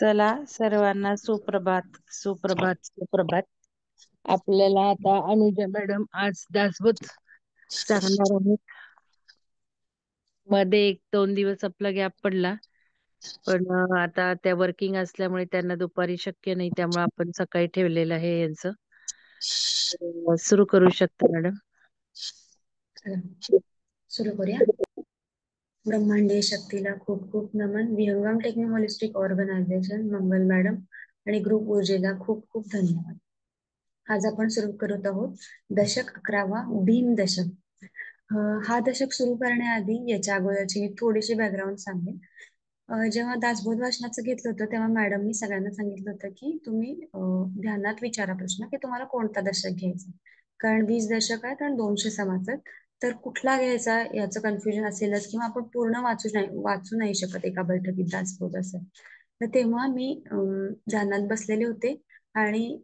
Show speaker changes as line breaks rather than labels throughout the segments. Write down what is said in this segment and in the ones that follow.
चला सर्वांना सुप्रभात सुप्रभात सुप्रभात. आपल्याला आता अनुजा मॅडम आज दासबोध सांगणार आहेत. मध्ये 1-2 दिवस आपला गॅप पडला, पण आता त्या वर्किंग असल्यामुळे त्यांना दुपारी शक्य नाही, त्यामुळे आपण सकाळी ठेवलेलं आहे यांचं. सुरू करू शकता मॅडम.
सुरू करूया. ब्रह्मांडीय शक्तीला खूप खूप नमन. विहंगम टेक्नो होलिस्टिक ऑर्गनायझेशन, मंगल मॅडम आणि ग्रुप ऊर्जेला खूप खूप धन्यवाद. आज आपण सुरू करत आहोत दशक 11वा भीम दशक. हा दशक सुरू करण्याआधी याच्या अगोदरची मी थोडीशी बॅकग्राऊंड सांगेन. जेव्हा दासबोध वाचनाचं घेतलं होतं तेव्हा मॅडमनी सगळ्यांना सांगितलं होतं की तुम्ही ध्यानात विचारा प्रश्न की तुम्हाला कोणता दशक घ्यायचा, कारण 20 दशक आहेत आणि 200 समास आहेत, तर कुठला घ्यायचा याचं कन्फ्युजन असेलच किंवा आपण पूर्ण वाचू नाही शकत एका बैठकीत दासबोध असं. तर तेव्हा मी ध्यानात बसलेले होते आणि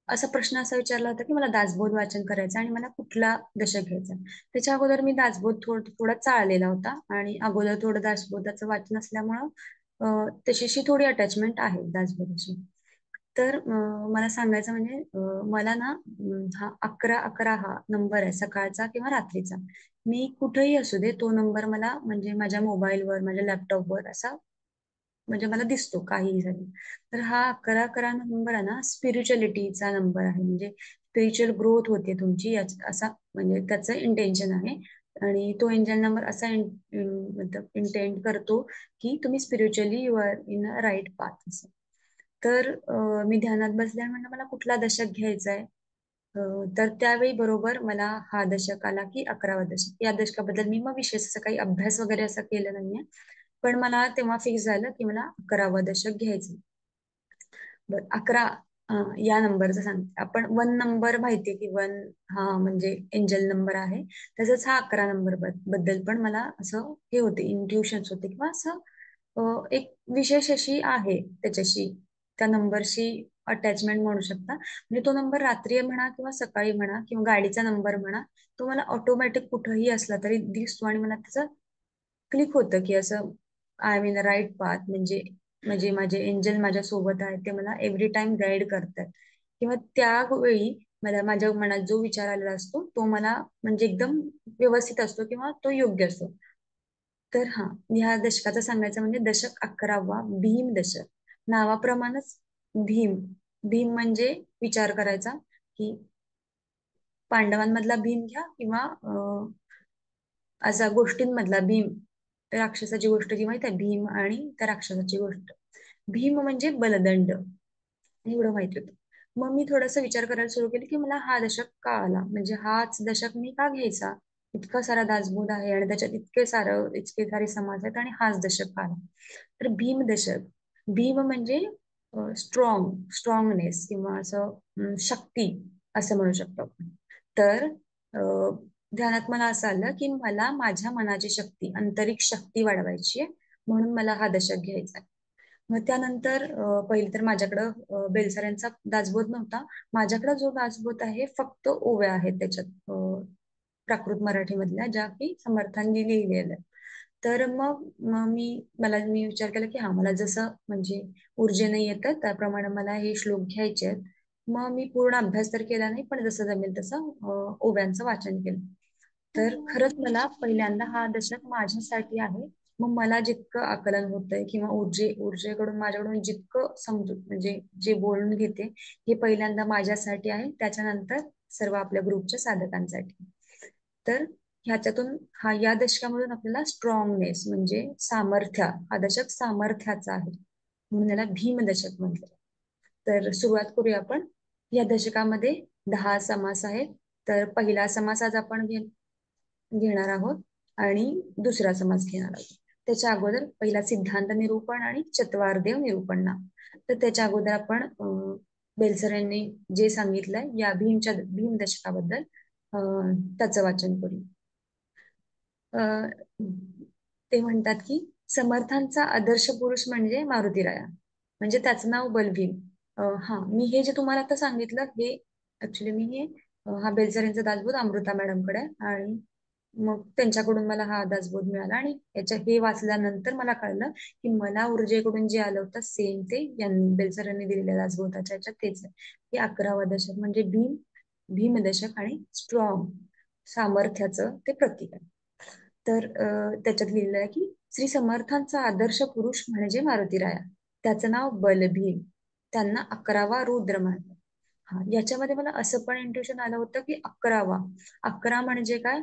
असा प्रश्न असा विचारला होता की मला दासबोध वाचन करायचं आणि मला कुठला दशक घ्यायचा. त्याच्या अगोदर मी दासबोध थोडा चाळलेला होता आणि अगोदर थोडं दासबोधाचं वाचन असल्यामुळं त्याच्याशी थोडी अटॅचमेंट आहे दासबोधाशी. तर मला सांगायचं म्हणजे मला ना हा 11-11 हा नंबर आहे सकाळचा किंवा रात्रीचा. मी कुठेही असू दे तो नंबर मला म्हणजे माझ्या मोबाईलवर माझ्या लॅपटॉपवर असा म्हणजे मला दिसतो काहीही झालं. तर हा 11-11 नंबर आहे ना स्पिरिच्युअलिटीचा नंबर आहे, म्हणजे स्पिरिच्युअल ग्रोथ होते तुमची असा म्हणजे त्याचं इंटेन्शन आहे. आणि तो एंजल नंबर असा मतलब इंटेंड करतो की तुम्ही spiritually you are in a right path असं. तर मी ध्यानात बसल्यावर म्हणलं मला कुठला दशक घ्यायचा आहे. तर त्यावेळी बरोबर मला हा दशक आला की 11वा दशक. या दशकाबद्दल मी मग विशेष असं काही अभ्यास वगैरे असं केलं नाहीये, पण मला तेव्हा फिक्स झालं की मला 11वा दशक घ्यायचं. बर 11 या नंबरचं सांगते. आपण 1 नंबर माहितीये की 1 हा म्हणजे एंजल नंबर आहे, तसंच हा 11 नंबर बद्दल पण मला असं हे होते, इंट्युशन्स होते किंवा असं एक विशेष अशी आहे त्याच्याशी, त्या नंबरशी अटॅचमेंट म्हणू शकता. म्हणजे तो नंबर रात्री म्हणा किंवा सकाळी म्हणा किंवा गाडीचा नंबर म्हणा, तो मला ऑटोमॅटिक कुठंही असला तरी दिसतो आणि मला त्याचं क्लिक होतं की असं I am in right path, म्हणजे म्हणजे माझे एंजल माझ्या सोबत आहेत, ते मला एव्हरी टाइम गाईड करतात. किंवा त्यावेळी मला माझ्या मनात जो विचार आलेला असतो तो मला म्हणजे एकदम व्यवस्थित असतो किंवा तो योग्य असतो. तर हा ह्या दशकाचं सांगायचं म्हणजे दशक 11वा भीम दशक. नावाप्रमाणेच भीम. भीम म्हणजे विचार करायचा की पांडवांमधला भीम घ्या किंवा असा गोष्टींमधला भीम. राक्षसाची गोष्ट जी माहिती आहे भीम आणि त्या राक्षसाची गोष्ट. भीम म्हणजे बलदंड एवढं माहिती होतं. मग मी थोडासा विचार करायला सुरू केली की मला हा दशक का आला, म्हणजे हाच दशक मी का घ्यायचा. इतका सारा दासबोध आहे आणि त्याच्यात इतके सारे समाज आहेत आणि हाच दशक का आला. तर भीम दशक. भीम म्हणजे स्ट्रॉंगनेस किंवा असं शक्ती असं म्हणू शकतो आपण. तर ध्यानात मला असं आलं की मला माझ्या मनाची शक्ती, आंतरिक शक्ती वाढवायची आहे, म्हणून मला हा दशक घ्यायचा आहे. मग त्यानंतर पहिले तर माझ्याकडं बेलसऱ्यांचा दासबोध नव्हता. माझ्याकडे जो दासबोध आहे फक्त ओव्या आहेत त्याच्यात प्राकृत मराठीमधल्या, ज्या की समर्थांनी लिहिलेल्या आहेत. तर मी विचार केला की हा मला जसं म्हणजे ऊर्जेने येतं त्याप्रमाणे मला हे श्लोक घ्यायचे आहेत. मग मी पूर्ण अभ्यास तर केला नाही, पण जसं जमेल तसं ओव्यांचं वाचन केलं. तर खरंच मला पहिल्यांदा हा दशक माझ्यासाठी आहे. मग मला जितकं आकलन होतंय किंवा ऊर्जेकडून माझ्याकडून जितकं समजू म्हणजे जे बोलून घेते हे पहिल्यांदा माझ्यासाठी आहे, त्याच्यानंतर सर्व आपल्या ग्रुपच्या साधकांसाठी. तर ह्याच्यातून या दशकामधून आपल्याला स्ट्रॉंगनेस म्हणजे सामर्थ्य, हा दशक सामर्थ्याचा आहे, म्हणून याला भीम दशक म्हटलं. तर सुरुवात करूया आपण. या दशकामध्ये 10 समास आहेत. तर पहिला समास आज आपण घेणार आहोत आणि दुसरा समास घेणार आहोत. त्याच्या अगोदर पहिला सिद्धांत निरूपण आणि चत्वारदेव निरूपण नाव. तर त्याच्या अगोदर आपण बेलसर यांनी जे सांगितलंय या भीम दशकाबद्दल त्याचं वाचन करू. ते म्हणतात की समर्थांचा आदर्श पुरुष म्हणजे मारुतीराया, म्हणजे त्याचं नाव बलभीम. हा मी हे जे तुम्हाला आता सांगितलं हे ऍक्च्युली मी हे हा बेलसर यांचा दासबोध अमृता मॅडम कडे आहे आणि मग त्यांच्याकडून मला हा दासबोध मिळाला आणि हे वाचल्यानंतर मला कळलं की मला ऊर्जेकडून जे आलं होतं सेम ते बेलसरांनी दिलेल्या दासबोधाच्या ह्याच्यात तेच आहे की 11वा दशक म्हणजे भीम दशक आणि स्ट्रॉंग सामर्थ्याचं ते प्रतीक आहे. तर त्याच्यात लिहिलं आहे की श्री समर्थांचा आदर्श पुरुष म्हणजे मारुती राया, त्याचं नाव बलभीम, त्यांना 11वा रुद्र म्हणतात. हा, याच्यामध्ये मला असं पण इंट्युशन आलं होतं की 11वा 11 म्हणजे काय,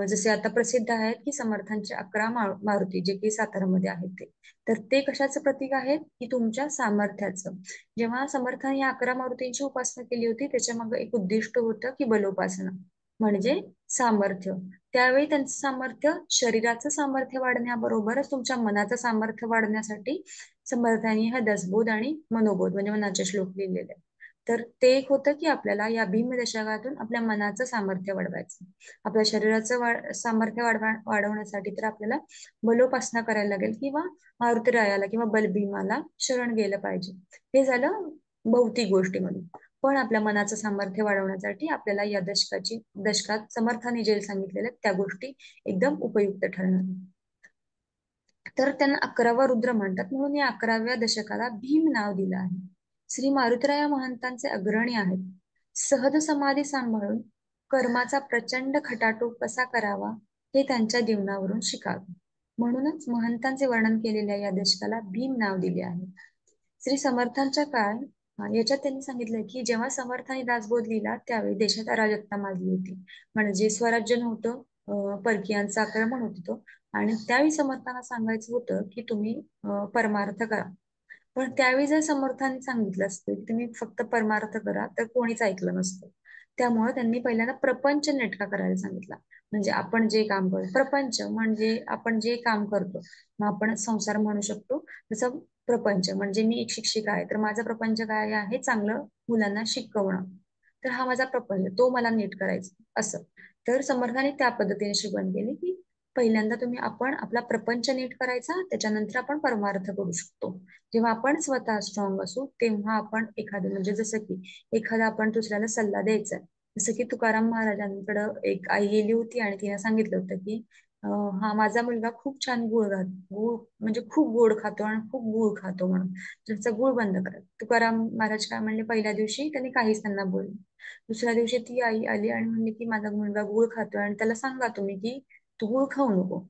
जसे आता प्रसिद्ध आहेत की समर्थांचे 11 मारुती जे की सातारामध्ये आहेत तर ते कशाचं प्रतीक आहेत की तुमच्या सामर्थ्याचं. जेव्हा समर्थांनी या 11 मारुतींची उपासना केली होती त्याच्या मागे एक उद्दिष्ट होतं की बलोपासना म्हणजे सामर्थ्य. त्यावेळी त्यांचं सामर्थ्य, शरीराचं सामर्थ्य वाढण्याबरोबरच तुमच्या मनाचं सामर्थ्य वाढण्यासाठी समर्थांनी हा दसबोध आणि मनोबोध म्हणजे मनाचे श्लोक लिहिलेले आहेत. तर ते एक होतं की आपल्याला या भीमदशकातून आपल्या मनाचं सामर्थ्य वाढवायचं. आपल्या शरीराचं सामर्थ्य वाढवण्यासाठी तर आपल्याला बलोपासना करायला लागेल किंवा मारुतीरायाला किंवा बलभीमाला शरण गेलं पाहिजे. हे झालं भौतिक गोष्टीमधून. पण आपल्या मनाचं सामर्थ्य वाढवण्यासाठी आपल्याला या दशकात समर्थाने जे सांगितलेल्या त्या गोष्टी एकदम उपयुक्त ठरणार. तर त्यांना 11वा रुद्र म्हणतात म्हणून या 11व्या दशकाला भीम नाव दिलं आहे. श्री मारुतीराया महंतांचे अग्रणी आहेत. सहज समाधी सांभाळून कर्माचा प्रचंड खटाटोप कसा करावा हे त्यांच्या जीवनावरून शिकावे. म्हणूनच महंतांचे वर्णन केलेल्या या दशकाला भीम नाव दिले आहे. श्री समर्थांच्या काळ याच्यात त्यांनी सांगितलं की जेव्हा समर्थांनी दासबोध लिहिला त्यावेळी देशात अराजकता माजली होती. म्हणजे स्वराज्य नव्हतं, परकीयांचं आक्रमण होत होतं आणि त्यावेळी समर्थांना सांगायचं होतं की तुम्ही परमार्थ करा. पण त्यावेळी जर समर्थांनी सांगितलं असतं की तुम्ही फक्त परमार्थ करा तर कोणीच ऐकलं नसतं. त्यामुळे त्यांनी पहिल्यांदा प्रपंच नेटका करायला सांगितला. म्हणजे आपण जे काम करतो, प्रपंच म्हणजे आपण जे काम करतो, मग आपण संसार म्हणू शकतो. जसं प्रपंच म्हणजे मी एक शिक्षिका आहे तर माझा प्रपंच काय आहे, चांगलं मुलांना शिकवणं. तर हा माझा प्रपंच, तो मला नीट करायचा असं. तर समर्थाने त्या पद्धतीने शिकवण केली की पहिल्यांदा आपण आपला प्रपंच नीट करायचा, त्याच्यानंतर आपण परमार्थ करू शकतो. जेव्हा आपण स्वतः स्ट्रॉंग असू तेव्हा आपण एखादं म्हणजे जसं की एखादा आपण दुसऱ्याला सल्ला द्यायचा. जसं की तुकाराम महाराजांकडे एक आई गेली होती आणि तिने सांगितलं होतं की हा माझा मुलगा खूप छान गूळ म्हणजे खूप गोड खातो आणि खूप गूळ खातो म्हणून त्याचा गूळ बंद करा. तुकाराम महाराज काय म्हणले, पहिल्या दिवशी त्यांनी काहीच त्यांना बोलले. दुसऱ्या दिवशी ती आई आली आणि म्हणली की माझा मुलगा गूळ खातोय आणि त्याला सांगा तुम्ही की तू गूळ खाऊ नको.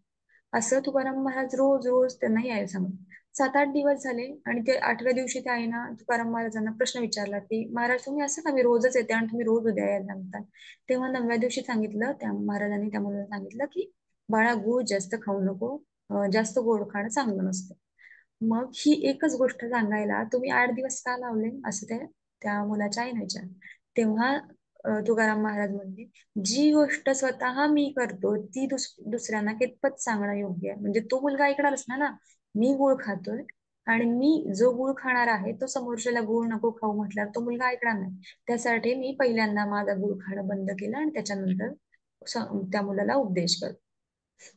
असं तुकाराम महाराज रोज रोज त्यांना यायला सांगत. 7-8 दिवस झाले आणि ते 8व्या दिवशी त्या आईनं तुकाराम महाराजांना प्रश्न विचारला की महाराज तुम्ही असं का, मी रोजच येते आणि तुम्ही रोज उद्या यायला सांगता. तेव्हा 9व्या दिवशी सांगितलं, त्या महाराजांनी त्या मुलाला सांगितलं की बाळा गूळ जास्त खाऊ नको, जास्त गोड खाणं चांगलं नसतं. मग ही एकच गोष्ट सांगायला तुम्ही 8 दिवस का लावले असं त्या मुलाच्या आईने विचारलं. तेव्हा तुकाराम महाराज म्हणले, जी गोष्ट स्वतः मी करतो ती दुसऱ्यांना कितपत सांगणं योग्य आहे. म्हणजे तो मुलगा ऐकणारच ना. मी गुळ खातोय आणि मी जो गुळ खाणार आहे तो समोरच्याला गुळ नको खाऊ म्हटल्यावर तो मुलगा ऐकणार नाही. त्यासाठी मी पहिल्यांदा माझा गुळ खाणं बंद केलं आणि त्याच्यानंतर त्या मुलाला उपदेश करतो.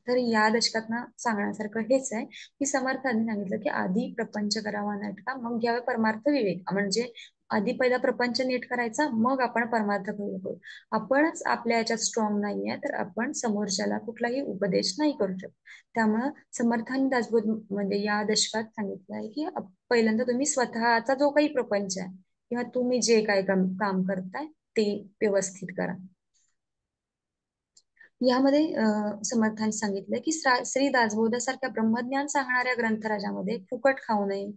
तर या दशकात ना सांगण्यासारखं हेच आहे की समर्थांनी सांगितलं की आधी प्रपंच करावा नाटका, मग घ्यावे परमार्थ विवेक. म्हणजे आधी पहिला प्रपंच नीट करायचा, मग आपण परमार्थ करू. आपणच आपल्या याच्यात स्ट्रॉंग नाहीये तर आपण समोरच्याला कुठलाही उपदेश नाही करू शकत. त्यामुळं समर्थांनी दासबोध म्हणजे या दशकात सांगितलं आहे की पहिल्यांदा तुम्ही स्वतःचा जो काही प्रपंच आहे किंवा तुम्ही जे काही काम करताय ते व्यवस्थित करा. यामध्ये समर्थांनी सांगितलं की श्री दासबोधासारख्या ब्रह्मज्ञान सांगणाऱ्या ग्रंथराजामध्ये फुकट खाऊ नये,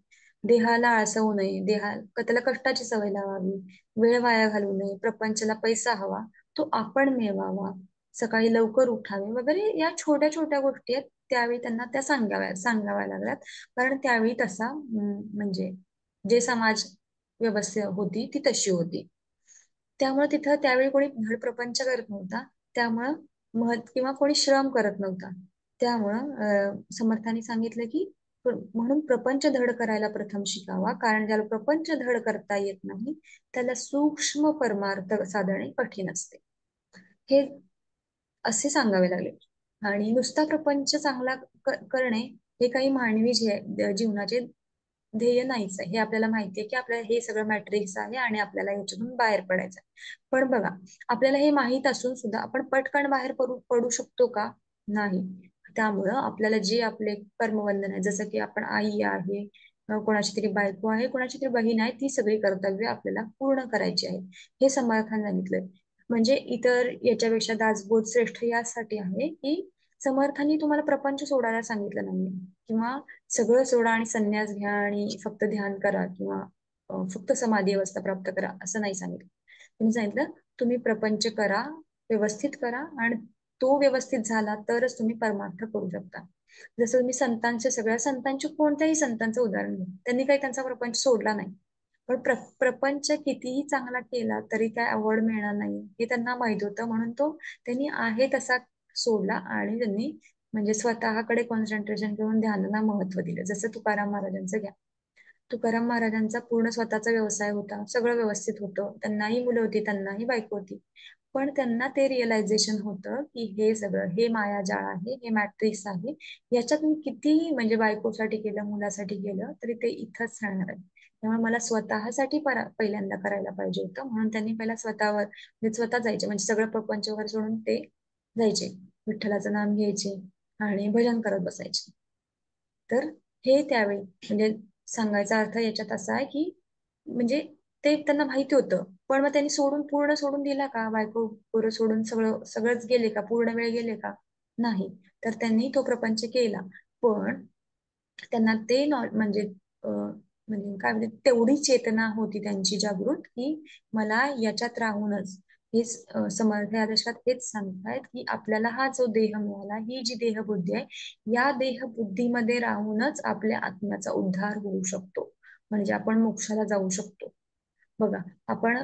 देहाला आळसवू नये, त्याला कष्टाची सवय लावावी, वेळ वाया घालवू नये, प्रपंचाला पैसा हवा तो आपण मिळवावा, सकाळी लवकर उठावे वगैरे या छोट्या छोट्या गोष्टी आहेत. त्यावेळी त्यांना त्या सांगाव्या लागल्यात. कारण त्यावेळी तसा म्हणजे जे समाज व्यवस्था होती ती तशी होती. त्यामुळे तिथं त्यावेळी कोणी धड प्रपंच करत नव्हता. त्यामुळं किंवा कोणी श्रम करत नव्हता. त्यामुळं समर्थांनी सांगितलं की म्हणून प्रपंच धड करायला प्रथम शिकावा, कारण ज्याला प्रपंच धड करता येत नाही त्याला सूक्ष्म परमार्थ साधणे कठीण असते. हे असे सांगावे लागले. आणि नुसता प्रपंच चांगला करणे हे काही मानवी जीवनाचे ध्येय नाहीच आहे, हे आपल्याला माहिती आहे की आपल्याला हे सगळं मॅट्रिक्स आहे आणि आपल्याला याच्यातून बाहेर पडायचं आहे. पण बघा, आपल्याला हे माहीत असून सुद्धा आपण पटकन बाहेर पडू पडू शकतो का? नाही. त्यामुळं आपल्याला जे आपले कर्मबंधन आहे, जसं की आपण आई आहे, कोणाची तरी बायको आहे, कोणाची तरी बहीण आहे, ती सगळी कर्तव्य आपल्याला पूर्ण करायची आहे, हे समर्थाने सांगितलंय. म्हणजे इतर याच्यापेक्षा दासबोध श्रेष्ठ यासाठी आहे की समर्थांनी तुम्हाला प्रपंच सोडायला सांगितलं नाही, किंवा सगळं सोडा आणि संन्यास घ्या आणि फक्त ध्यान करा, किंवा फक्त समाधी अवस्था प्राप्त करा असं नाही सांगितलं. तुम्ही सांगितलं तुम्ही प्रपंच करा, व्यवस्थित करा, आणि तो व्यवस्थित झाला तरच तुम्ही परमार्थ करू शकता. जसं मी सगळ्या संतांचे, कोणत्याही संतांचं उदाहरण घ्या, त्यांनी काही त्यांचा प्रपंच सोडला नाही. पण प्रपंच कितीही चांगला केला तरी काय आवड मिळणार नाही हे त्यांना माहित होतं, म्हणून त्यांनी आहे तसा सोडला आणि त्यांनी म्हणजे स्वतःकडे कॉन्सन्ट्रेशन करून ध्यानाला महत्व दिलं. जसं तुकाराम महाराजांचं घ्या, तुकाराम महाराजांचा पूर्ण स्वतःचा व्यवसाय होता, सगळं व्यवस्थित होतं, त्यांनाही मुलं होती, त्यांनाही बायको होती, पण त्यांना ते रिअलायझेशन होतं की हे सगळं, हे मायाजाळ आहे, हे मॅट्रिक्स आहे, याच्यात मी कितीही म्हणजे बायकोसाठी केलं, मुलासाठी केलं तरी ते इथंच राहणार आहे. त्यामुळे मला स्वतःसाठी पहिल्यांदा करायला पाहिजे होतं, म्हणून त्यांनी पहिला स्वतःवर म्हणजे स्वतः जायचे, म्हणजे सगळं प्रपंच वगैरे सोडून ते जायचे, विठ्ठलाचं नाम घ्यायचे आणि भजन करत बसायचे. तर हे त्यावेळी म्हणजे सांगायचा अर्थ याच्यात असा आहे की म्हणजे ते त्यांना माहिती होतं, पण मग त्यांनी पूर्ण सोडून दिला का? बायको पोरं सोडून सगळंच गेले का? पूर्ण वेळ गेले का? नाही. तर त्यांनी तो प्रपंच केला, पण त्यांना ते म्हणजे म्हणजे काय म्हणजे तेवढी चेतना होती त्यांची जागृत की मला याच्यात राहूनच हेच समर्थ या दशकात हेच सांगतायत की आपल्याला हा जो देह मिळाला, ही जी देहबुद्धी आहे, या देहबुद्धीमध्ये राहूनच आपल्या आत्म्याचा उद्धार होऊ शकतो, म्हणजे आपण मोक्षाला जाऊ शकतो. बघा, आपण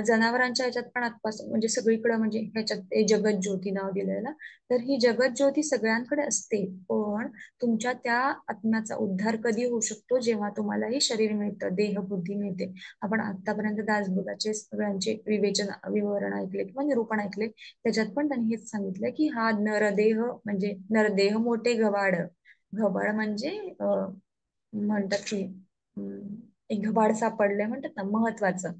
जनावरांच्या ह्याच्यात पण आत्पासून म्हणजे सगळीकडे म्हणजे ह्याच्यात ते जगत ज्योती नाव दिलेलं, तर ही जगत ज्योती सगळ्यांकडे असते, पण तुमच्या त्या आत्म्याचा उद्धार कधी होऊ शकतो? जेव्हा तुम्हाला हे शरीर मिळतं, देहबुद्धी मिळते. आपण आतापर्यंत दासबोधाचे सगळ्यांचे विवरण ऐकले किंवा निरूपण ऐकले, त्याच्यात पण त्यांनी हेच सांगितलं की हा नरदेह म्हणजे नरदेह मोठे घबाड. घबाड म्हणजे म्हणतात की एक घबाड सापडलंय म्हणतात ना, महत्वाचं,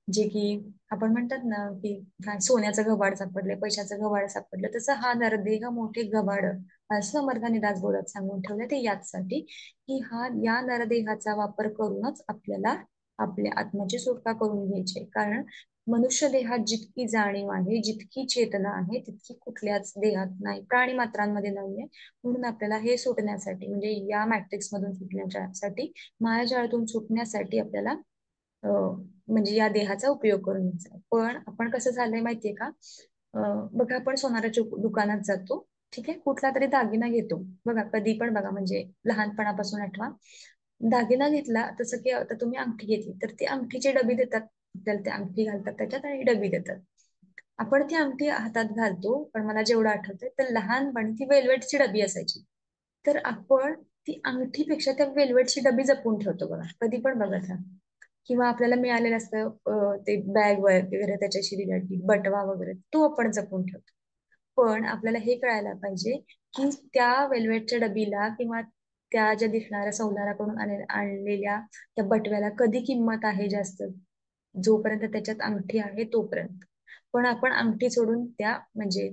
जे की आपण म्हणतात ना की काय सोन्याचं घबाड सापडलंय, पैशाचं घबाड सापडलं, तसं हा नरदेह मोठे घबाड असं समर्थांनी दासबोधात सांगून ठेवलं. ते याचसाठी की या नरदेहाचा वापर करूनच आपल्याला आपल्या आत्म्याची सुटका करून घ्यायची आहे. कारण मनुष्य देहात जितकी जाणीव आहे, जितकी चेतना आहे, तितकी कुठल्याच देहात नाही, प्राणी मात्रांमध्ये नाहीये. म्हणून आपल्याला हे सुटण्यासाठी म्हणजे या मॅट्रिक्स मधून सुटण्यासाठी, मायाजाळातून सुटण्यासाठी आपल्याला म्हणजे या देहाचा उपयोग करून घ्यायचा आहे. पण आपण कसं झालंय माहितीये का? बघा, आपण सोनाराच्या दुकानात जातो, ठीक आहे, कुठला तरी दागिना घेतो. बघा, कधी पण बघा, म्हणजे लहानपणापासून आठवा, दागिना घेतला तसं की आता तुम्ही अंगठी घेतली तर ती अंगठीची डबी देतात आपल्याला, ते अंगठी घालतात त्याच्यात आणि डबी देतात. आपण ती अंगठी हातात घालतो, पण मला जेवढं आठवतंय तर लहानपणी ती वेल्वेटची डबी असायची, तर आपण ती अंगठीपेक्षा त्या वेल्वेटची डबी जपून ठेवतो. बघा, कधी पण बघा. किंवा आपल्याला मिळालेलं असतं ते बॅग वगैरे, त्याच्याशी रिलेटेड बटवा वगैरे, तो आपण जपून ठेवतो. पण आपल्याला हे कळायला पाहिजे की त्या वेल्वेटच्या डबीला किंवा त्या ज्या दिसणाऱ्या सौंदर्याकडून आणलेल्या त्या बटव्याला कधी किंमत आहे जास्त, जोपर्यंत त्याच्यात अंगठी आहे तोपर्यंत. पण आपण अंगठी सोडून त्या म्हणजे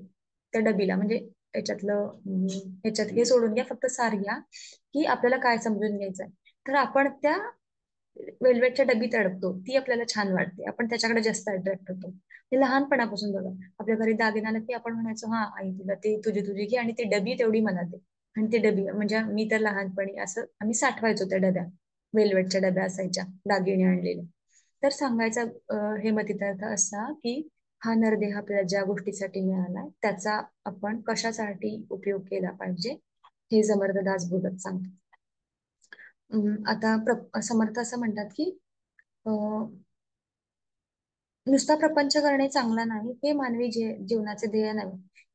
त्या डबीला म्हणजे त्याच्यातलं ह्याच्यात हे सोडून घ्या, फक्त सार घ्या की आपल्याला काय समजून घ्यायचंय. तर आपण त्या वेल्वेटच्या डबीत अडकतो, ती आपल्याला छान वाटते, आपण त्याच्याकडे जास्त अट्रॅक्ट होतो. ते लहानपणापासून बघा, आपल्या घरी दागिना आला की आपण म्हणायचो हा आई तुला ते तुझी तुझी घे आणि ती डबी तेवढी मला दे. आणि ती डबी म्हणजे मी तर लहानपणी असं आम्ही साठवायचो त्या डब्या, वेल्वेटच्या डब्या असायच्या दागिने आणलेल्या. तर सांगायचा हेमतीचा असा की हा नरदेह आपल्याला ज्या गोष्टीसाठी मिळाला त्याचा आपण कशासाठी उपयोग केला पाहिजे, हे समर्थ दास बोलत सांगतात. आता समर्थ असं म्हणतात की नुसता प्रपंच करणे चांगला नाही, हे मानवी जीवनाचे ध्येय नाही.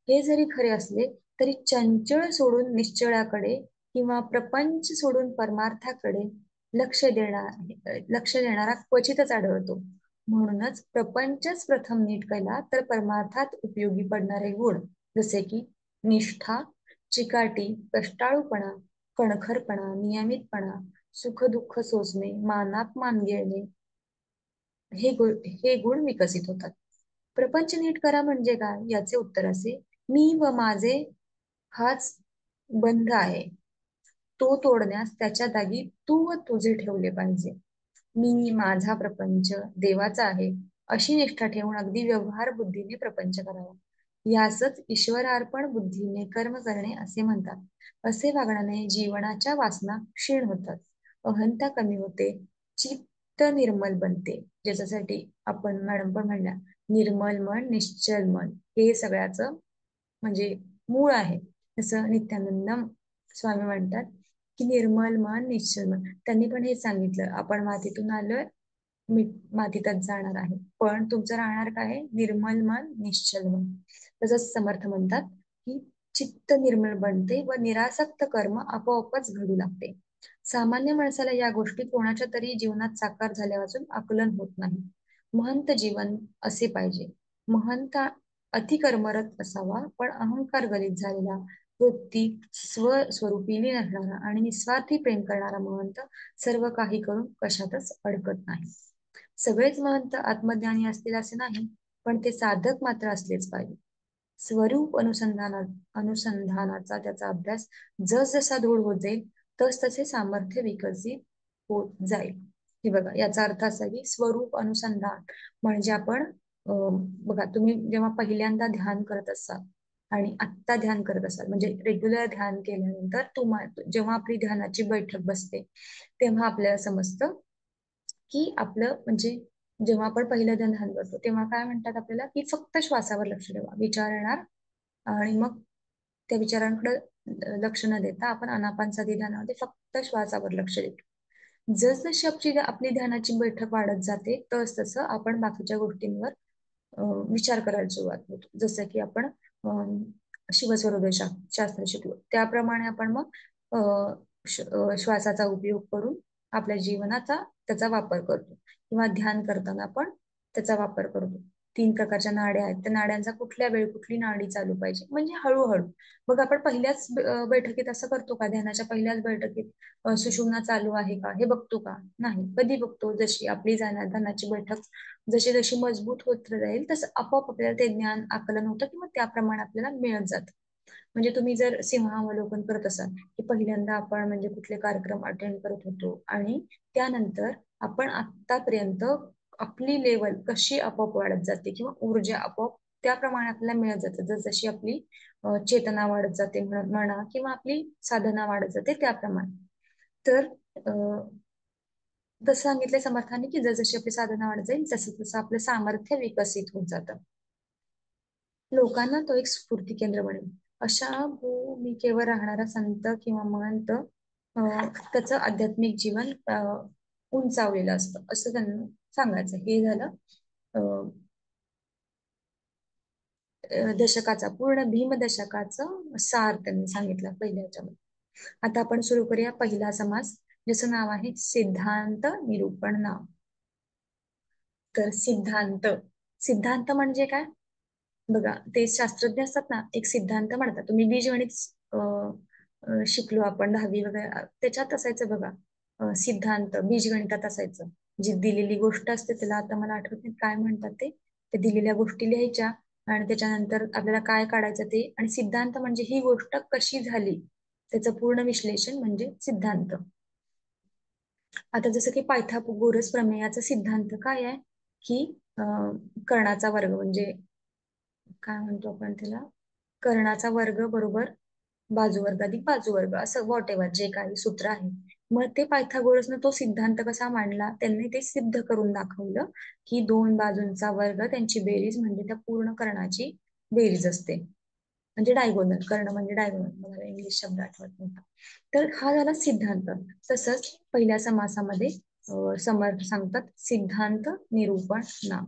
हे जरी खरे असले तरी चंचळ सोडून निश्चळाकडे किंवा प्रपंच सोडून परमार्थाकडे लक्ष देणारा क्वचितच आढळतो. म्हणूनच प्रपंचच प्रथम नीट केला तर परमार्थात उपयोगी पडणारे गुण, जसे की निष्ठा, चिकाटी, कष्टाळूपणा, कणखरपणा, नियमितपणा, सुख दुःख सोसणे, मानात मान घेणे, हे गुण विकसित होतात. प्रपंच नीट करा म्हणजे काय याचे उत्तर असे, मी व माझे हाच बंध आहे. तो तोडण्यास त्याच्या जागी तू व तुझे ठेवले पाहिजे. मी माझा प्रपंच देवाचा आहे अशी निष्ठा ठेवून अगदी व्यवहार बुद्धीने प्रपंच करावा. यासच ईश्वरार्पण बुद्धीने कर्म करणे असे म्हणतात. असे वागण्याने जीवनाच्या वासना क्षीण होतात, अहंता कमी होते, चित्त निर्मल बनते. ज्याच्यासाठी आपण मॅडम पण म्हणल्या, निर्मल मन निश्चल मन हे सगळ्याच म्हणजे मूळ आहे. जसं नित्यानंद स्वामी म्हणतात की निर्मल मन निश्चल मन. त्यांनी पण हे सांगितलं, आपण मातीतून आलोय, मातीतच जाणार आहे, पण तुमचं राहणार काय आहे, निर्मल मन निश्चल मन. तसंच समर्थ म्हणतात की चित्त निर्मळ बनते व निरासक्त कर्म आपोआपच घडू लागते. सामान्य माणसाला या गोष्टी कोणाच्या तरी जीवनात साकार झाल्यापासून आकलन होत नाही. महंत जीवन असे पाहिजे. महंत अति कर्मरत असावा, पण अहंकार गलित झालेला, वृत्ती स्वस्वरूपी नसणारा आणि निस्वार्थी प्रेम करणारा महंत सर्व काही करून कशातच अडकत नाही. सगळेच महंत आत्मज्ञानी असतील असे नाही, पण ते साधक मात्र असलेच पाहिजे. स्वरूप अनुसंधानाचा त्याचा अभ्यास जसजसा दृढ होत जाईल तस तसे सामर्थ्य विकसित होत जाईल. हे बघा, याचा अर्थ असा की स्वरूप अनुसंधान म्हणजे आपण बघा, तुम्ही जेव्हा पहिल्यांदा ध्यान करत असाल आणि आत्ता ध्यान करत असाल, म्हणजे रेग्युलर ध्यान केल्यानंतर जेव्हा आपली ध्यानाची बैठक बसते तेव्हा आपल्याला समजतं की आपलं म्हणजे जेव्हा आपण पहिलं ध्यान करतो तेव्हा काय म्हणतात आपल्याला की फक्त श्वासावर लक्ष ठेवा, विचार येणार आणि मग त्या विचारांकडे लक्ष न देता आपण आनापानसती ध्यानामध्ये फक्त श्वासावर लक्ष देतो. जसजशी आपली ध्यानाची बैठक वाढत जाते तस तसं आपण बाकीच्या गोष्टींवर विचार करायला सुरुवात होतो. जसं की आपण शिवस्वरूप शास्त्र शिकलो त्याप्रमाणे आपण मग श्वासाचा उपयोग करून आपल्या जीवनाचा त्याचा वापर करतो, किंवा ध्यान करताना पण त्याचा वापर करतो. 3 प्रकारच्या नाड्या आहेत, त्या नाड्यांचा कुठल्या वेळी कुठली नाडी चालू पाहिजे म्हणजे हळूहळू. मग आपण पहिल्याच बैठकीत असं करतो का, ध्यानाच्या पहिल्याच बैठकीत सुषुम्ना चालू आहे का हे बघतो का? नाही. कधी बघतो? जशी आपली ध्यानाची बैठक जशी जशी मजबूत होत जाईल तसं आपोआप आपल्याला ते ज्ञान आकलन होतं किंवा त्याप्रमाणे आपल्याला मिळत जातं. म्हणजे तुम्ही जर सिंहावलोकन करत असाल की पहिल्यांदा आपण म्हणजे कुठले कार्यक्रम अटेंड करत होतो आणि त्यानंतर आपण आतापर्यंत आपली लेवल कशी आपोआप वाढत जाते किंवा ऊर्जा आपोआप त्याप्रमाणे आपल्याला मिळत जाते. जशी आपली चेतना वाढत जाते म्हणा किंवा आपली साधना वाढत जाते त्याप्रमाणे. तर जसं सांगितलंय समर्थाने की जशी आपली साधना वाढत जाईल तसं तसं आपलं सामर्थ्य विकसित होत जातं. लोकांना तो एक स्फूर्ती केंद्र बनेल. अशा भूमिकेवर राहणारा संत किंवा महंत त्याचं आध्यात्मिक जीवन उंचावलेलं असतं असं त्यांना सांगायचं. हे झालं दशकाचा पूर्ण भीम दशकाचं सार त्यांनी सांगितलं पहिल्या ह्याच्यामध्ये. आता आपण सुरू करूया पहिला समास, ज्याचं नाव आहे सिद्धांत निरूपण नाम. तर सिद्धांत, सिद्धांत म्हणजे काय बघा, ते शास्त्रज्ञ असतात ना, एक सिद्धांत म्हणतात. तुम्ही बीजगणित शिकलो आपण 10वी वगैरे त्याच्यात असायचं बघा, सिद्धांत बीजगणितात असायचं. जी दिलेली गोष्ट असते त्याला आता मला आठवत नाही काय म्हणतात ते दिलेल्या गोष्टी लिहायच्या आणि त्याच्यानंतर आपल्याला काय काढायचं ते, आणि सिद्धांत म्हणजे ही गोष्ट कशी झाली त्याचं पूर्ण विश्लेषण म्हणजे सिद्धांत. आता जसं की पायथागोरस प्रमेयाचा सिद्धांत काय आहे की कर्णाचा वर्ग म्हणजे काय म्हणतो आपण त्याला, कर्णाचा वर्ग बरोबर बाजूवर्ग अधिक बाजूवर्ग असं वॉट एव्हर जे काही सूत्र आहे. मग ते पायथागोरसनं तो सिद्धांत कसा मांडला, त्यांनी ते सिद्ध करून दाखवलं की 2 बाजूंचा वर्ग त्यांची बेरीज म्हणजे त्या पूर्ण कर्णाची बेरीज असते, म्हणजे डायगोनल. कर्ण म्हणजे डायगोनल, मला इंग्लिश शब्द आठवत नव्हता. तर हा झाला सिद्धांत. तसंच पहिल्या समासामध्ये समर्थ सांगतात सिद्धांत निरूपण नाम.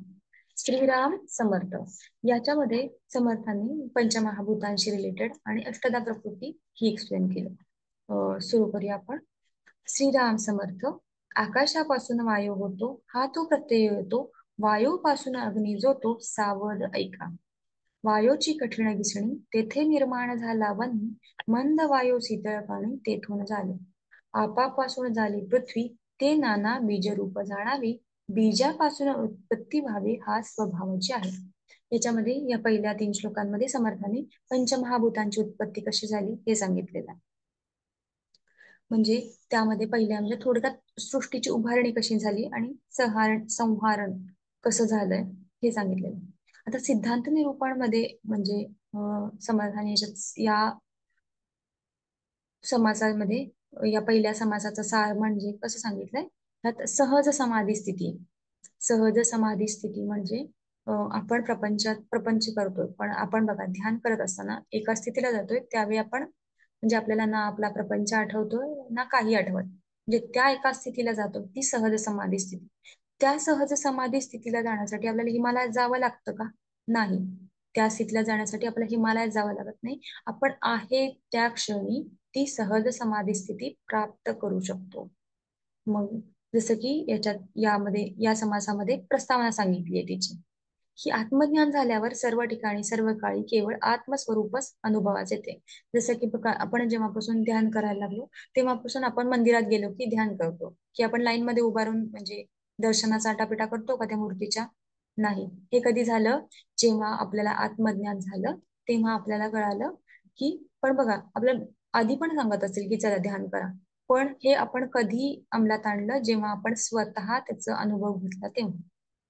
श्रीराम समर्थ याच्यामध्ये समर्थांनी पंचमहाभूतांशी रिलेटेड आणि अष्टधा प्रकृती ही एक्सप्लेन केलं. सुरू करूया आपण. श्रीराम समर्थ, आकाशापासून वायू होतो हा तो प्रत्यय येतो, वायूपासून अग्नी जो तो सावध ऐका. वायूची कठीण घिसणी तेथे निर्माण झाला वन्ही, मंद वायू शीतळ पाणी तेथून झाले. आपापासून झाली पृथ्वी, ते नाना बीजरूप जाणावी, बीजापासून उत्पत्ती व्हावी हा स्वभावाची आहे. याच्यामध्ये या पहिल्या 3 श्लोकांमध्ये समर्थाने पंचमहाभूतांची उत्पत्ती कशी झाली हे सांगितलेलं आहे. म्हणजे त्यामध्ये पहिल्या म्हणजे थोडक्यात सृष्टीची उभारणी कशी झाली आणि संहारण कसं झालंय हे सांगितलेलं आहे. आता सिद्धांत निरूपण मध्ये म्हणजे समर्थाने या समासामध्ये या पहिल्या समासाचा सार म्हणजे कसं सांगितलंय, त्यात सहज समाधी स्थिती. सहज समाधी स्थिती म्हणजे आपण प्रपंच करतोय, पण आपण बघा ध्यान करत असताना एका स्थितीला जातोय त्यावेळी आपण म्हणजे आपल्याला ना आपला प्रपंच आठवतोय ना काही आठवत, म्हणजे त्या एका स्थितीला जातो ती सहज समाधी स्थिती. त्या सहज समाधी स्थितीला जाण्यासाठी आपल्याला हिमालयात जावं लागतं का? नाही. त्या स्थितीला जाण्यासाठी आपल्याला हिमालयात जावं लागत नाही. आपण आहे त्या क्षणी ती सहज समाधी स्थिती प्राप्त करू शकतो. मग जसं की यामध्ये या समासामध्ये प्रस्तावना सांगितली आहे तिची, की आत्मज्ञान झाल्यावर सर्व ठिकाणी सर्व काळी केवळ आत्मस्वरूपच अनुभवास येते. जसं की बघा आपण जेव्हापासून ध्यान करायला लागलो तेव्हापासून आपण मंदिरात गेलो की ध्यान करतो, की आपण लाईन मध्ये उभारून म्हणजे दर्शनाचा आटापिटा करतो का त्या मूर्तीच्या? नाही. हे कधी झालं? जेव्हा आपल्याला आत्मज्ञान झालं तेव्हा आपल्याला कळालं की, पण बघा आपल्या आधी पण सांगत असेल की चला ध्यान करा, पण हे आपण कधी अंमलात आणलं? जेव्हा आपण स्वतः त्याचा अनुभव घेतला तेव्हा,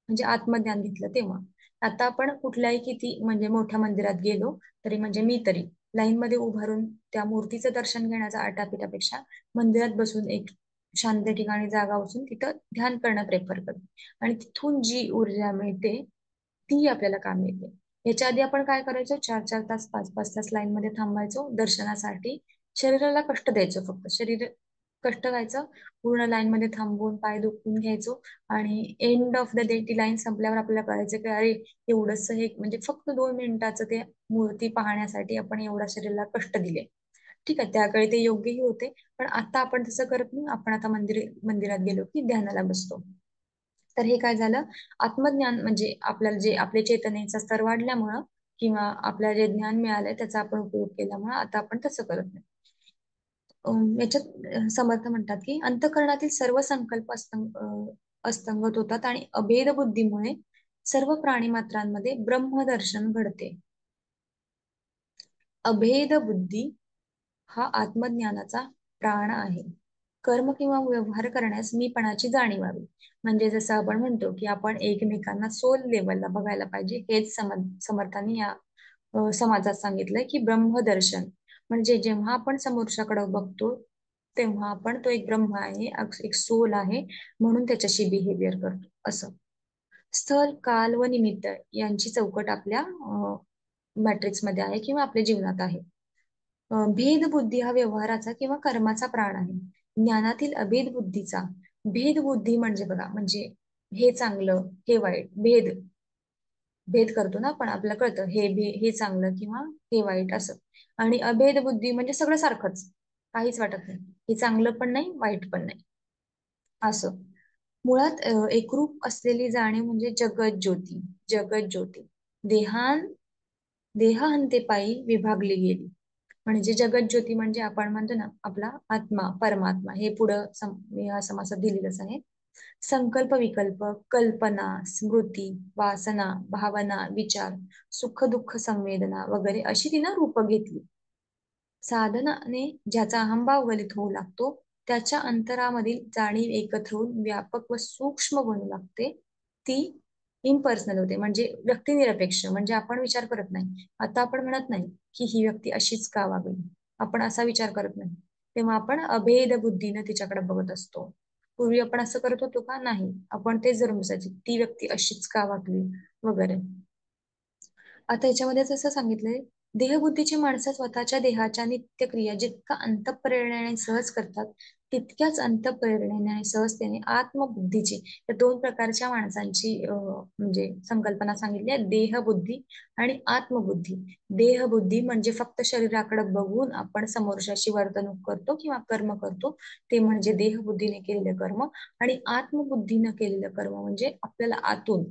म्हणजे आत्मज्ञान घेतलं तेव्हा. आता आपण कुठल्याही किती म्हणजे मोठ्या मंदिरात गेलो तरी, म्हणजे मी तरी लाईन मध्ये उभारून त्या मूर्तीचं दर्शन घेण्याचा आटापिटापेक्षा मंदिरात बसून एक शांत ठिकाणी जागा उचलून तिथं ध्यान करणं प्रेफर करते. आणि तिथून जी ऊर्जा मिळते ती आपल्याला काम येते. याच्या आधी आपण काय करायचो? 4-4 तास 5-5 तास लाईन मध्ये थांबायचो दर्शनासाठी. शरीराला कष्ट द्यायचो, फक्त शरीर कष्ट व्हायचं. पूर्ण लाईन मध्ये थांबून पाय दुखून घ्यायचो आणि एंड ऑफ द डे ती लाईन संपल्यावर आपल्याला कळायचं की अरे एवढंच हे म्हणजे फक्त 2 मिनिटाचं ते मूर्ती पाहण्यासाठी आपण एवढा शरीराला कष्ट दिले. ठीक आहे, त्याकडे ते योग्यही होते, पण आता आपण तसं करत नाही. आपण आता मंदिरात गेलो की ध्यानाला बसतो. तर हे काय झालं? आत्मज्ञान म्हणजे आपल्याला जे आपले चेतनेचा स्तर वाढल्यामुळं किंवा आपल्याला जे ज्ञान मिळालंय त्याचा आपण उपयोग केल्यामुळे आता आपण तसं करत नाही. याच्यात समर्थ म्हणतात की अंतःकरणातील सर्व संकल्प अस्तंगत होतात आणि अभेद बुद्धीमुळे सर्व प्राणीमात्रांमध्ये ब्रह्मदर्शन घडते. अभेद बुद्धी हा आत्मज्ञानाचा प्राण आहे. कर्म किंवा व्यवहार करण्यास मीपणाची जाणीव व्हावी. म्हणजे जसं आपण म्हणतो की आपण एकमेकांना सोल लेवलला बघायला पाहिजे, हेच समर्थांनी या समाजात सांगितलंय की ब्रह्मदर्शन म्हणजे जेव्हा आपण समोरच्याकडे बघतो तेव्हा आपण तो एक ब्रह्म आहे, एक सोल आहे म्हणून त्याच्याशी बिहेवियर करतो असं. स्थळ, काल व निमित्त यांची चौकट आपल्या मॅट्रिक्स मध्ये आहे किंवा आपल्या जीवनात आहे. भेद बुद्धी हा व्यवहाराचा किंवा कर्माचा प्राण आहे. ज्ञानातील अभेद बुद्धीचा, भेद बुद्धी म्हणजे बघा म्हणजे हे चांगलं हे वाईट, भेद करतो ना आपण, आपल्याला कळतं हे चांगलं किंवा हे वाईट असं. आणि अभेद बुद्धी म्हणजे सगळं सारखंच, काहीच वाटत नाही, हे चांगलं पण नाही वाईट पण नाही असं. मुळात एकरूप असलेली जाणीव म्हणजे जगत ज्योती. जगत ज्योती देहांते पायी विभागली गेली. म्हणजे जगत ज्योती म्हणजे आपण म्हणतो ना आपला आत्मा परमात्मा, हे पुढं या समासात दिलेलंच आहे. संकल्प विकल्प, कल्पना, स्मृती, वासना, भावना, विचार, सुख दुःख संवेदना वगैरे अशी तिनं रूप घेतली. साधनाने ज्याचा अहंभाव गलित होऊ लागतो त्याच्या अंतरामधील जाणीव एकत्र होऊन व्यापक व सूक्ष्म बनू लागते. ती इम्पर्सनल होते म्हणजे व्यक्तिनिरपेक्ष, म्हणजे आपण विचार करत नाही. आता आपण म्हणत नाही की ही व्यक्ती अशीच का वागली, आपण असा विचार करत नाही. तेव्हा आपण अभेद बुद्धीने तिच्याकडे बघत असतो. पूर्वी आपण असं करत होतो का? नाही. आपण तेच जर बसायचे ती व्यक्ती अशीच का वागली वगैरे. आता याच्यामध्ये जसं सांगितलंय, देहबुद्धीची माणसं स्वतःच्या देहाच्या नित्यक्रिया जितका अंतःप्रेरणेने सहज करतात तितक्याच अंतःप्रेरणेने आणि सहजतेने आत्मबुद्धीची, या 2 प्रकारच्या माणसांची म्हणजे संकल्पना सांगितली आहे, देहबुद्धी आणि आत्मबुद्धी. देहबुद्धी म्हणजे फक्त शरीराकडे बघून आपण समोरच्याशी वर्तणूक करतो किंवा कर्म करतो, ते म्हणजे देहबुद्धीने केलेले कर्म. आणि आत्मबुद्धीने केलेलं कर्म म्हणजे आपल्याला आतून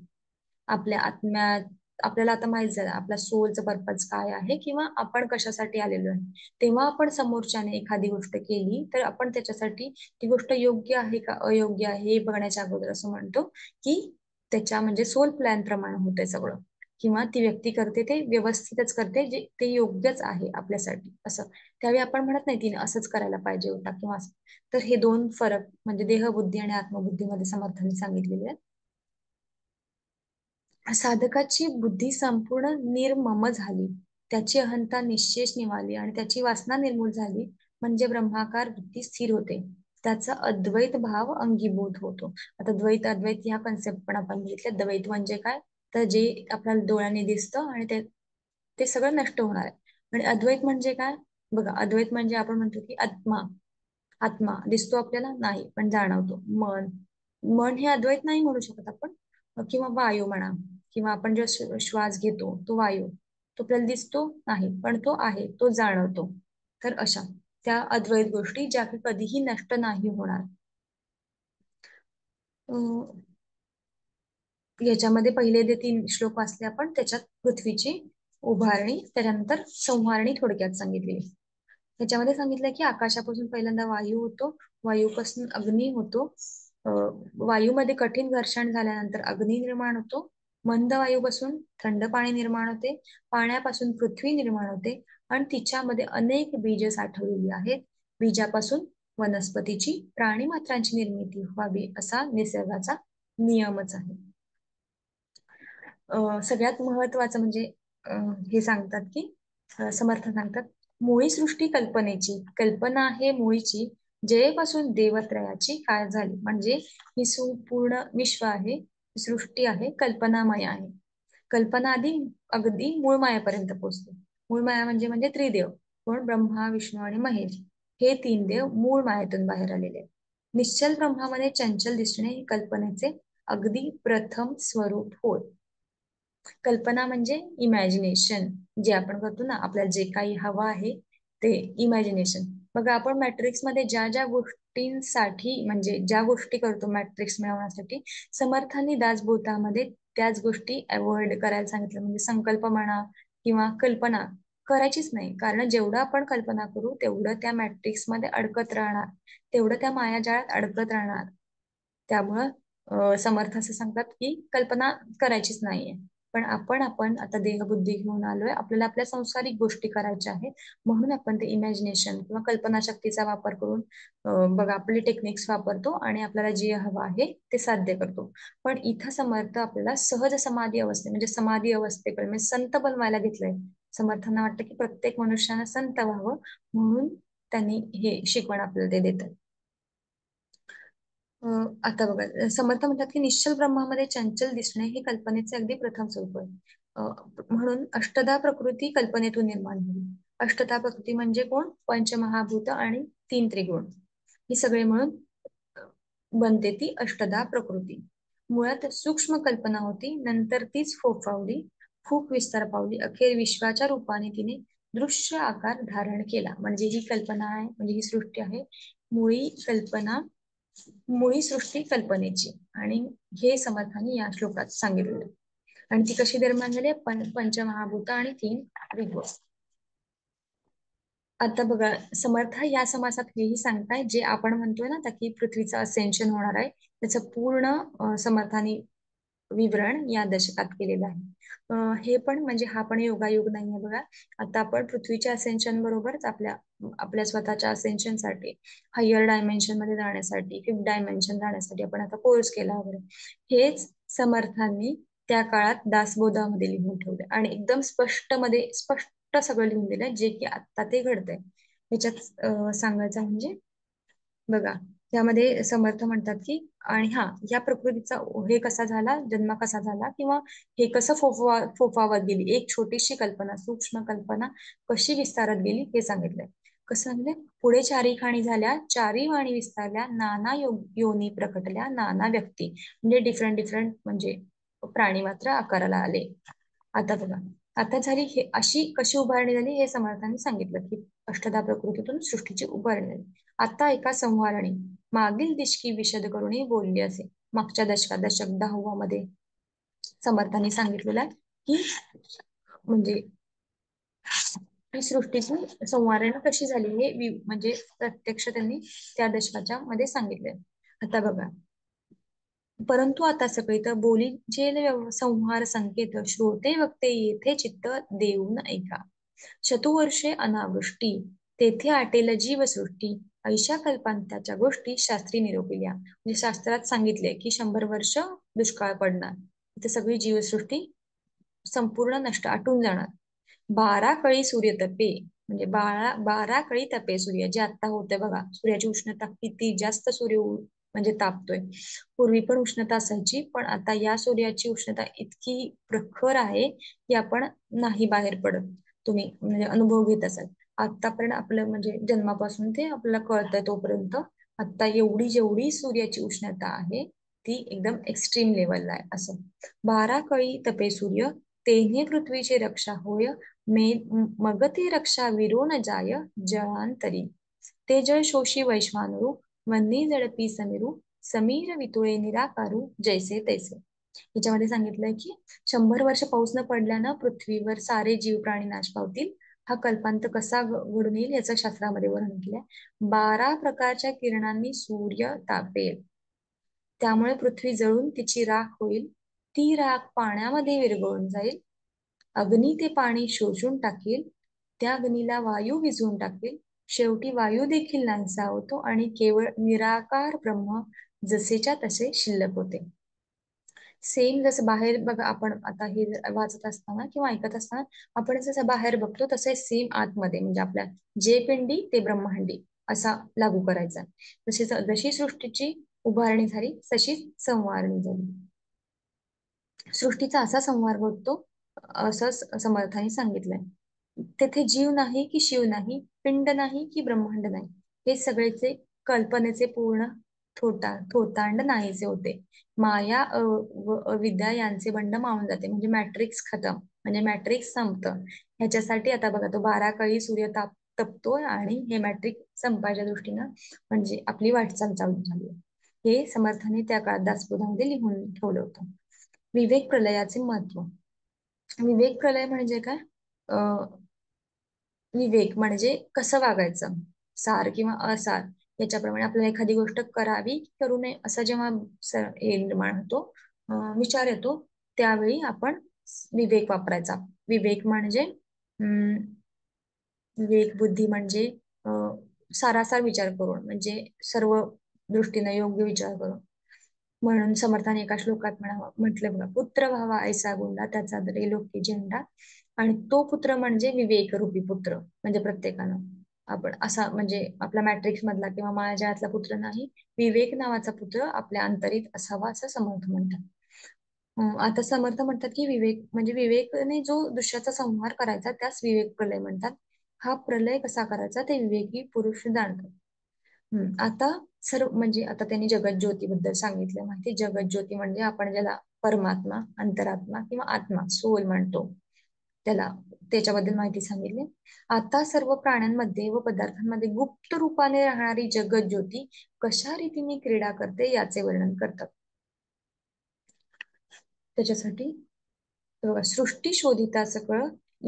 आपल्या आपल्याला आता माहित झालं आपला सोलचा पर्पज काय आहे किंवा आपण कशासाठी आलेलो आहे, तेव्हा आपण समोरच्याने एखादी गोष्ट केली तर आपण त्याच्यासाठी ती गोष्ट योग्य आहे का अयोग्य आहे हे बघण्याच्या अगोदर असं म्हणतो की त्याच्या म्हणजे सोल प्लॅन प्रमाणे होतंय सगळं, किंवा ती व्यक्ती करते ते व्यवस्थितच करते जे ते योग्यच आहे आपल्यासाठी असं. त्यावेळी आपण म्हणत नाही तिने असंच करायला पाहिजे होता किंवा असं. तर हे दोन फरक म्हणजे देहबुद्धी आणि आत्मबुद्धीमध्ये समर्थांनी सांगितलेले आहेत. साधकाची बुद्धी संपूर्ण निर्मम झाली, त्याची अहंता निश्चेष निवाली आणि त्याची वासना निर्मूल झाली, म्हणजे ब्रह्माकार वृत्ती स्थिर होते, त्याचा अद्वैत भाव अंगीभूत होतो. आता द्वैत अद्वैत ह्या कन्सेप्ट पण आपण बघितल्या. द्वैत म्हणजे काय, तर जे आपल्याला डोळ्याने दिसतं आणि ते ते सगळं नष्ट होणार आहे. आणि अद्वैत म्हणजे काय, बघा अद्वैत म्हणजे आपण म्हणतो की आत्मा, आत्मा दिसतो आपल्याला नाही पण जाणवतो. मन, मन हे अद्वैत नाही म्हणू शकत आपण. किंवा वायू म्हणा, किंवा आपण जो श्वास घेतो तो वायू, तो आपल्याला दिसतो नाही पण तो आहे, तो जाणवतो. तर अशा त्या अद्वैत गोष्टी ज्या की कधीही नष्ट नाही होणार. अं, याच्यामध्ये पहिले जे 3 श्लोक वाचले आपण, त्याच्यात पृथ्वीची उभारणी त्याच्यानंतर संहारणी थोडक्यात सांगितली. त्याच्यामध्ये सांगितलं की आकाशापासून पहिल्यांदा वायू होतो, वायूपासून अग्नी होतो, वायूमध्ये कठीण घर्षण झाल्यानंतर अग्नी निर्माण होतो, मंद वायूपासून थंड पाणी निर्माण होते, पाण्यापासून पृथ्वी निर्माण होते आणि तिच्यामध्ये अनेक बीज साठवलेली आहेत. बीजापासून वनस्पतीची प्राणी मात्रांची निर्मिती व्हावी असा निसर्गाचा नियमच आहे. सगळ्यात महत्वाचं म्हणजे हे सांगतात की समर्थ सांगतात, मुळी सृष्टी कल्पनेची, कल्पना आहे मुळीची, जेपासून देवत्रयाची काय झाली. म्हणजे ही पूर्ण विश्व आहे, सृष्टी आहे, कल्पनामय आहे. कल्पना आधी अगदी मूळ मायापर्यंत पोहोचते. मूळ माया म्हणजे म्हणजे त्रिदेव, कोण, ब्रह्मा विष्णू आणि महेश, हे 3 देव मूळ मायेतून बाहेर आलेले. निश्चल ब्रह्मामध्ये चंचल दिसणे हे कल्पनेचे अगदी प्रथम स्वरूप होय. कल्पना म्हणजे इमॅजिनेशन, जे आपण करतो ना, आपल्याला जे काही हवं आहे ते इमॅजिनेशन. बघा आपण मॅट्रिक्स मध्ये ज्या ज्या गोष्टींसाठी म्हणजे ज्या गोष्टी करतो मॅट्रिक्स मिळवण्यासाठी, समर्थांनी दासबोधामध्ये त्याच गोष्टी अवॉइड करायला सांगितलं. म्हणजे संकल्प म्हणा किंवा कल्पना करायचीच नाही, कारण जेवढं आपण कल्पना करू तेवढं त्या मॅट्रिक्स मध्ये अडकत राहणार, तेवढं त्या मायाजाळात अडकत राहणार. त्यामुळं समर्थ असं सांगतात की कल्पना करायचीच नाहीये. पण आपण आता देहबुद्धी घेऊन आलोय, आपल्याला आपल्या संसारिक गोष्टी करायच्या आहेत, म्हणून आपण ते इमॅजिनेशन किंवा कल्पना शक्तीचा वापर करून बघा आपले टेक्निक्स वापरतो आणि आपल्याला जे हवं आहे ते साध्य करतो. पण इथं समर्थ आपल्याला सहज समाधी अवस्थे म्हणजे समाधी अवस्थेकडे म्हणजे संत बनवायला घेतलंय. समर्थांना वाटतं की प्रत्येक मनुष्यानं संत व्हावं, म्हणून त्यांनी हे शिकवण आपल्याला ते देतात. आता बघा समर्थ म्हणतात की निश्चल ब्रह्मामध्ये चंचल दिसणे हे कल्पनेचे अगदी प्रथम स्वरूप आहे. म्हणून अष्टधा प्रकृती कल्पनेतून निर्माण झाली. अष्टधा प्रकृती म्हणजे कोण, पंचमहाभूत आणि 3 त्रिगुण, ही सगळे मिळून बनते ती अष्टधा प्रकृती. मुळात सूक्ष्म कल्पना होती, नंतर तीच फोफावली, खूप विस्तार पावली, अखेर विश्वाच्या रूपाने तिने दृश्य आकार धारण केला. म्हणजे ही कल्पना आहे, म्हणजे ही सृष्टी आहे, मुळी कल्पना, मुळी सृष्टी कल्पनेची. आणि हे समर्थांनी या श्लोकात सांगितलेलं. आणि ती कशी निर्माण झाली, पंचमहाभूत आणि 3 त्रिगुण. आता बघा समर्थ या समासात हेही सांगताय, जे आपण म्हणतोय ना आता की पृथ्वीचं असेन्शन होणार आहे, त्याचं पूर्ण समर्थांनी विवरण या दशकात केलेलं आहे. हे पण म्हणजे हा पण योगायोग नाहीये बघा. आता आपण पृथ्वीच्या असेन्शन बरोबरच आपल्या आपल्या स्वतःच्या असेन्शन साठी, हायर डायमेन्शन मध्ये जाण्यासाठी, 5th डायमेन्शन जाण्यासाठी आपण आता कोर्स केला वगैरे, हेच समर्थांनी त्या काळात दासबोधामध्ये लिहून ठेवले आणि एकदम स्पष्ट सगळं लिहून दिलंय, जे की आता ते घडतंय. ह्याच्यात सांगायचं म्हणजे बघा, त्यामध्ये समर्थ म्हणतात की आणि हा या प्रकृतीचा हे कसा झाला, जन्म कसा झाला, किंवा हे कसं फोफावत गेली, एक छोटीशी कल्पना, सूक्ष्म कल्पना कशी विस्तारत गेली हे सांगितलंय. कसं म्हणजे, पुढे 4 खाणी झाल्या, 4 वाणी विस्तारल्या, नाना योनी प्रकटल्या, नाना व्यक्ती म्हणजे डिफरंट डिफरंट म्हणजे प्राणी मात्र आकाराला आले. आता बघा, आता झाली हे अशी कशी उभारणी झाली हे समर्थांनी सांगितलं की अष्टधा प्रकृतीतून सृष्टीची उभारणी झाली. आता एका संवारणी मागील दिशकी विशद करूनही बोलली असे. मागच्या दशकात दशक 10 मध्ये समर्थांनी सांगितलेलं आहे की म्हणजे ही सृष्टीची संवारण कशी झाली हे म्हणजे प्रत्यक्ष त्यांनी त्या दशकाच्या मध्ये सांगितले. आता बघा, परंतु आता सगळे तर बोली संहार संकेत श्रोते वक्ते येथे चित्त देऊन ऐका. शतुवर्षे अनावृष्टी तेथे आटेल जीवसृष्टी ऐशा कल्पांताच्या गोष्टी शास्त्री निरोपिल्या. म्हणजे शास्त्रात सांगितले की 100 वर्ष दुष्काळ पडणार, इथे सगळी जीवसृष्टी संपूर्ण नष्ट आटून जाणार. 12 कळी सूर्य तपे, म्हणजे 12 कळी तपे सूर्य, जे आता होते बघा, सूर्याची उष्णता किती जास्त म्हणजे तापतोय. पूर्वी पण उष्णता असायची, पण आता या सूर्याची उष्णता इतकी प्रखर आहे की आपण नाही बाहेर पडत. तुम्ही म्हणजे अनुभव घेत असाल. आतापर्यंत आपलं म्हणजे जन्मापासून ते आपल्याला कळतंय तोपर्यंत आता एवढी जेवढी सूर्याची उष्णता आहे ती एकदम एक्स्ट्रीम लेवलला आहे. असं 12 कळी तपे सूर्य तेने पृथ्वीची रक्षा होय, मग ती रक्षा विरो न जाय जळांतरी. ते जळ शोषी वैश्वानरू वन्नी जडपी समीरू समीर वितुळे निराकारू जैसे तैसे. याच्यामध्ये सांगितलंय की 100 वर्ष पाऊस न पडल्यानं पृथ्वीवर सारे जीव प्राणी नाश पावतील. हा कल्पांत कसा घडून येईल याचं शास्त्रामध्ये वर्णन केलंय. 12 प्रकारच्या किरणांनी सूर्य तापेल, त्यामुळे पृथ्वी जळून तिची राख होईल. ती राख पाण्यामध्ये विरघळून जाईल. अग्नी ते पाणी शोषून टाकेल, त्या अग्नीला वायू विझवून टाकेल. शेवटी वायू देखील नाहीसा होतो आणि केवळ निराकार ब्रह्म जसेच्या तसे शिल्लक होते. सेम जसं बाहेर बघा, आपण आता हे वाचत असताना किंवा ऐकत असताना आपण जसं बाहेर बघतो तसे सेम आतमध्ये म्हणजे आपल्या जे पिंडी ते ब्रह्मांडी असा लागू करायचा. जशी सृष्टीची उभारणी झाली तशीच संवारणी झाली. सृष्टीचा असा संहार घडतो असं समर्थाने सांगितलंय. तेथे जीव नाही की शिव नाही, पिंड नाही की ब्रह्मांड नाही, हे सगळेचे कल्पनेचे पूर्ण थोतांड नाहीसे होते. माया व अविद्या यांचे बंड मावून जाते, म्हणजे मॅट्रिक्स खतम, म्हणजे मॅट्रिक्स संपतं. ह्याच्यासाठी आता बघा, तो 12 कळी सूर्य तपतोय आणि हे मॅट्रिक्स संपायच्या दृष्टीनं म्हणजे आपली वाटचाल चालू झाली. हे समर्थाने त्या काळात दासबोधामध्ये लिहून ठेवलं होतं. विवेक प्रलयाचे महत्व. विवेक प्रलय म्हणजे काय? विवेक म्हणजे कसं वागायचं, सार किंवा असार याच्याप्रमाणे आपल्याला एखादी गोष्ट करावी करू नये असा जेव्हा हे निर्माण होतो, विचार येतो, त्यावेळी आपण विवेक वापरायचा. विवेक म्हणजे विवेक बुद्धी म्हणजे सारासार विचार करून, म्हणजे सर्व दृष्टीने योग्य विचार करून. म्हणून समर्थाने एका श्लोकात म्हटलं बघा, पुत्र व्हावा ऐसा गुंडा त्याचा दरे लोके झेंडा. आणि तो पुत्र म्हणजे विवेक रूपी पुत्र, म्हणजे प्रत्येकानं आपण असा म्हणजे आपला मॅट्रिक्स मधला किंवा माझ्यातला पुत्र नाही, विवेक नावाचा पुत्र आपल्या अंतरीत असावा असं समर्थ म्हणतात. आता समर्थ म्हणतात की विवेक म्हणजे विवेकने जो दुष्याचा संहार करायचा त्यास विवेक प्रलय म्हणतात. हा प्रलय कसा करायचा ते विवेकी पुरुष जाणतात. आता सर्व म्हणजे आता त्यांनी जगत ज्योती बद्दल सांगितलं माहिती. जगत ज्योती म्हणजे आपण ज्याला परमात्मा, अंतरात्मा किंवा आत्मा, सोल म्हणतो, त्याच्याबद्दल माहिती सांगितली. आता सर्व प्राण्यांमध्ये व पदार्थांमध्ये गुप्त रूपाने राहणारी जगत ज्योती कशा रीतीने क्रीडा करते याचे वर्णन करतात. त्याच्यासाठी सृष्टी शोधिता सकळ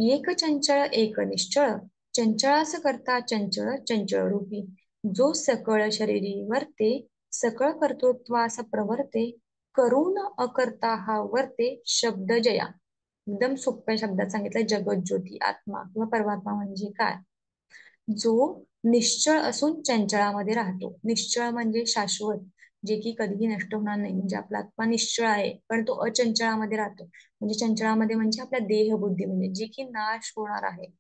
एक चंचळ एक निश्चळ, चंचळास करता चंचळ चंचळ रूपी. जो सकळ शरीरी वर्ते सकळ कर्तृत्वास प्रवर्ते, करून अकर्ता हा वर्ते शब्द जया. एकदम सोप्या शब्दात सांगितलं, जगत ज्योती आत्मा किंवा परमात्मा म्हणजे काय? जो निश्चळ असून चंचळामध्ये राहतो. निश्चळ म्हणजे शाश्वत, जे की कधीही नष्ट होणार नाही, म्हणजे आपला आत्मा निश्चळ आहे पण तो अचंचळामध्ये राहतो. म्हणजे चंचळामध्ये म्हणजे आपल्या देह बुद्धी, म्हणजे जी की नाश होणार आहे.